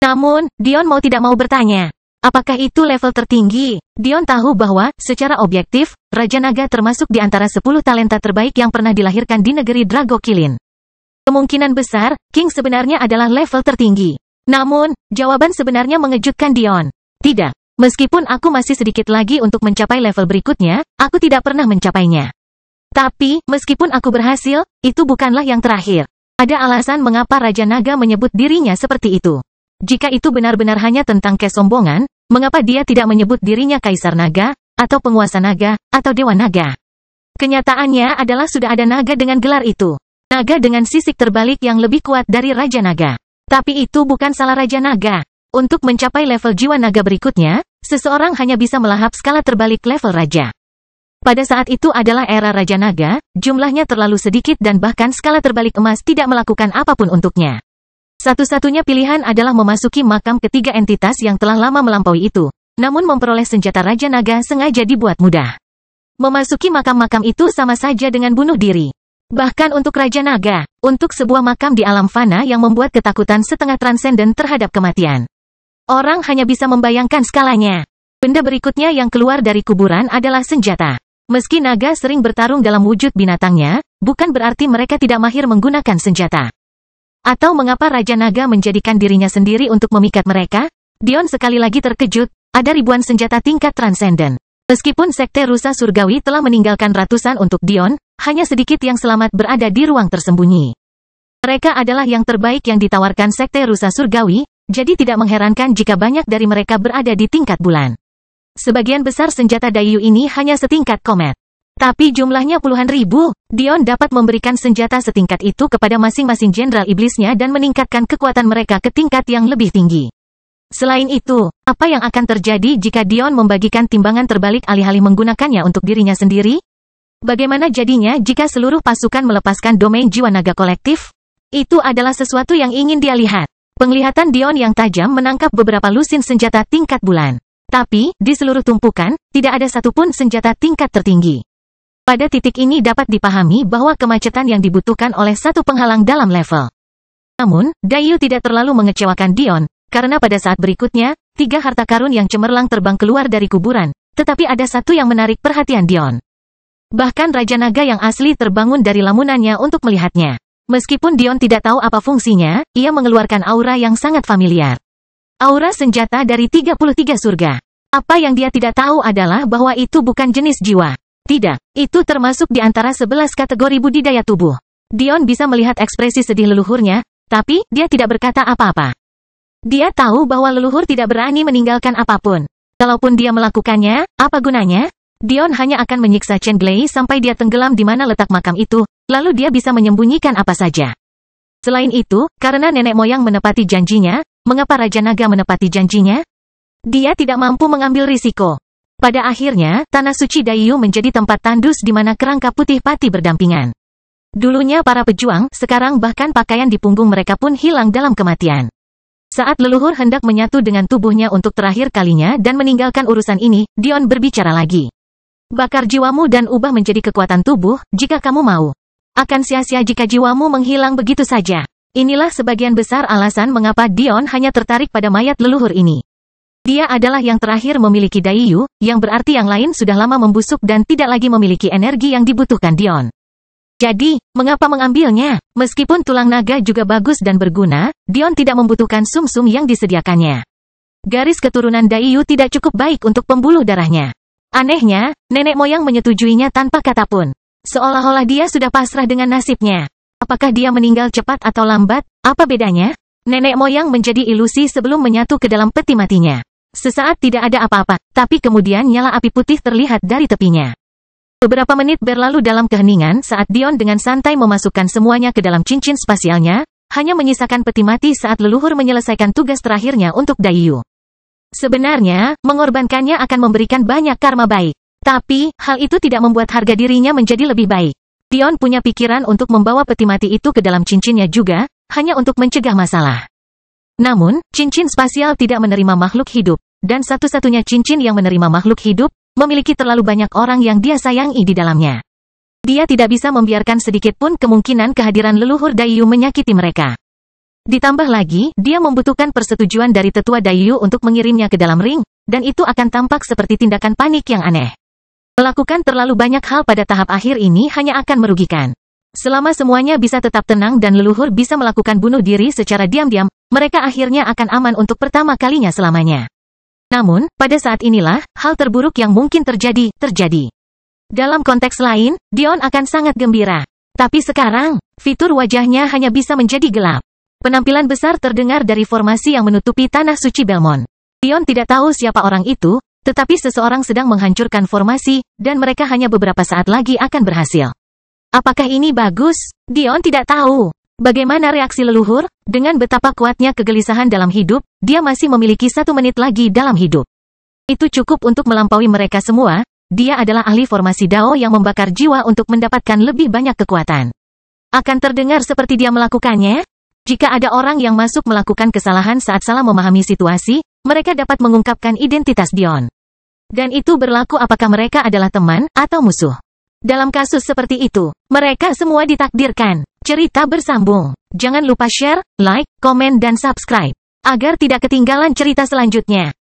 Speaker 1: Namun, Dion mau tidak mau bertanya. Apakah itu level tertinggi? Dion tahu bahwa, secara objektif, Raja Naga termasuk di antara 10 talenta terbaik yang pernah dilahirkan di negeri Drago Kilin. Kemungkinan besar, King sebenarnya adalah level tertinggi. Namun, jawaban sebenarnya mengejutkan Dion. Tidak, meskipun aku masih sedikit lagi untuk mencapai level berikutnya, aku tidak pernah mencapainya. Tapi, meskipun aku berhasil, itu bukanlah yang terakhir. Ada alasan mengapa Raja Naga menyebut dirinya seperti itu. Jika itu benar-benar hanya tentang kesombongan, mengapa dia tidak menyebut dirinya Kaisar Naga, atau Penguasa Naga, atau Dewa Naga? Kenyataannya adalah sudah ada naga dengan gelar itu. Naga dengan sisik terbalik yang lebih kuat dari Raja Naga. Tapi itu bukan salah Raja Naga. Untuk mencapai level jiwa naga berikutnya, seseorang hanya bisa melahap skala terbalik level Raja. Pada saat itu adalah era Raja Naga, jumlahnya terlalu sedikit dan bahkan skala terbalik emas tidak melakukan apapun untuknya. Satu-satunya pilihan adalah memasuki makam ketiga entitas yang telah lama melampaui itu. Namun memperoleh senjata Raja Naga sengaja dibuat mudah. Memasuki makam-makam itu sama saja dengan bunuh diri. Bahkan untuk Raja Naga, untuk sebuah makam di alam fana yang membuat ketakutan setengah transenden terhadap kematian. Orang hanya bisa membayangkan skalanya. Benda berikutnya yang keluar dari kuburan adalah senjata. Meski naga sering bertarung dalam wujud binatangnya, bukan berarti mereka tidak mahir menggunakan senjata. Atau mengapa Raja Naga menjadikan dirinya sendiri untuk memikat mereka? Dion sekali lagi terkejut, ada ribuan senjata tingkat transenden. Meskipun Sekte Rusa Surgawi telah meninggalkan ratusan untuk Dion, hanya sedikit yang selamat berada di ruang tersembunyi. Mereka adalah yang terbaik yang ditawarkan Sekte Rusa Surgawi, jadi tidak mengherankan jika banyak dari mereka berada di tingkat bulan. Sebagian besar senjata Dayu ini hanya setingkat komet. Tapi jumlahnya puluhan ribu, Dion dapat memberikan senjata setingkat itu kepada masing-masing jenderal iblisnya dan meningkatkan kekuatan mereka ke tingkat yang lebih tinggi. Selain itu, apa yang akan terjadi jika Dion membagikan timbangan terbalik alih-alih menggunakannya untuk dirinya sendiri? Bagaimana jadinya jika seluruh pasukan melepaskan domain jiwa naga kolektif? Itu adalah sesuatu yang ingin dia lihat. Penglihatan Dion yang tajam menangkap beberapa lusin senjata tingkat bulan. Tapi, di seluruh tumpukan, tidak ada satupun senjata tingkat tertinggi. Pada titik ini dapat dipahami bahwa kemacetan yang dibutuhkan oleh satu penghalang dalam level. Namun, Dayu tidak terlalu mengecewakan Dion, karena pada saat berikutnya, 3 harta karun yang cemerlang terbang keluar dari kuburan, tetapi ada satu yang menarik perhatian Dion. Bahkan Raja Naga yang asli terbangun dari lamunannya untuk melihatnya. Meskipun Dion tidak tahu apa fungsinya, ia mengeluarkan aura yang sangat familiar. Aura senjata dari 33 surga. Apa yang dia tidak tahu adalah bahwa itu bukan jenis jiwa. Tidak, itu termasuk di antara 11 kategori budidaya tubuh. Dion bisa melihat ekspresi sedih leluhurnya, tapi dia tidak berkata apa-apa. Dia tahu bahwa leluhur tidak berani meninggalkan apapun. Kalaupun dia melakukannya, apa gunanya? Dion hanya akan menyiksa Chen Glei sampai dia tenggelam di mana letak makam itu, lalu dia bisa menyembunyikan apa saja. Selain itu, karena nenek moyang menepati janjinya, mengapa Raja Naga menepati janjinya? Dia tidak mampu mengambil risiko. Pada akhirnya, Tanah Suci Dayu menjadi tempat tandus di mana kerangka putih pati berdampingan. Dulunya para pejuang, sekarang bahkan pakaian di punggung mereka pun hilang dalam kematian. Saat leluhur hendak menyatu dengan tubuhnya untuk terakhir kalinya dan meninggalkan urusan ini, Dion berbicara lagi. Bakar jiwamu dan ubah menjadi kekuatan tubuh, jika kamu mau. Akan sia-sia jika jiwamu menghilang begitu saja. Inilah sebagian besar alasan mengapa Dion hanya tertarik pada mayat leluhur ini. Dia adalah yang terakhir memiliki Dayu, yang berarti yang lain sudah lama membusuk dan tidak lagi memiliki energi yang dibutuhkan Dion. Jadi, mengapa mengambilnya? Meskipun tulang naga juga bagus dan berguna, Dion tidak membutuhkan sumsum yang disediakannya. Garis keturunan Dayu tidak cukup baik untuk pembuluh darahnya. Anehnya, nenek moyang menyetujuinya tanpa kata pun. Seolah-olah dia sudah pasrah dengan nasibnya. Apakah dia meninggal cepat atau lambat? Apa bedanya? Nenek moyang menjadi ilusi sebelum menyatu ke dalam peti matinya. Sesaat tidak ada apa-apa, tapi kemudian nyala api putih terlihat dari tepinya. Beberapa menit berlalu dalam keheningan saat Dion dengan santai memasukkan semuanya ke dalam cincin spasialnya, hanya menyisakan peti mati saat leluhur menyelesaikan tugas terakhirnya untuk Daiyu. Sebenarnya, mengorbankannya akan memberikan banyak karma baik. Tapi, hal itu tidak membuat harga dirinya menjadi lebih baik. Dion punya pikiran untuk membawa peti mati itu ke dalam cincinnya juga, hanya untuk mencegah masalah. Namun, cincin spasial tidak menerima makhluk hidup, dan satu-satunya cincin yang menerima makhluk hidup, memiliki terlalu banyak orang yang dia sayangi di dalamnya. Dia tidak bisa membiarkan sedikit pun kemungkinan kehadiran leluhur Daiyu menyakiti mereka. Ditambah lagi, dia membutuhkan persetujuan dari tetua Daiyu untuk mengirimnya ke dalam ring, dan itu akan tampak seperti tindakan panik yang aneh. Melakukan terlalu banyak hal pada tahap akhir ini hanya akan merugikan. Selama semuanya bisa tetap tenang dan leluhur bisa melakukan bunuh diri secara diam-diam, mereka akhirnya akan aman untuk pertama kalinya selamanya. Namun, pada saat inilah, hal terburuk yang mungkin terjadi. Dalam konteks lain, Dion akan sangat gembira. Tapi sekarang, fitur wajahnya hanya bisa menjadi gelap. Penampilan besar terdengar dari formasi yang menutupi tanah suci Belmont. Dion tidak tahu siapa orang itu, tetapi seseorang sedang menghancurkan formasi, dan mereka hanya beberapa saat lagi akan berhasil. Apakah ini bagus? Dion tidak tahu. Bagaimana reaksi leluhur? Dengan betapa kuatnya kegelisahan dalam hidup, dia masih memiliki 1 menit lagi dalam hidup. Itu cukup untuk melampaui mereka semua. Dia adalah ahli formasi Dao yang membakar jiwa untuk mendapatkan lebih banyak kekuatan. Akan terdengar seperti dia melakukannya? Jika ada orang yang masuk melakukan kesalahan saat salah memahami situasi, mereka dapat mengungkapkan identitas Dion. Dan itu berlaku apakah mereka adalah teman atau musuh. Dalam kasus seperti itu, mereka semua ditakdirkan. Cerita bersambung. Jangan lupa share, like, komen dan subscribe. Agar tidak ketinggalan cerita selanjutnya.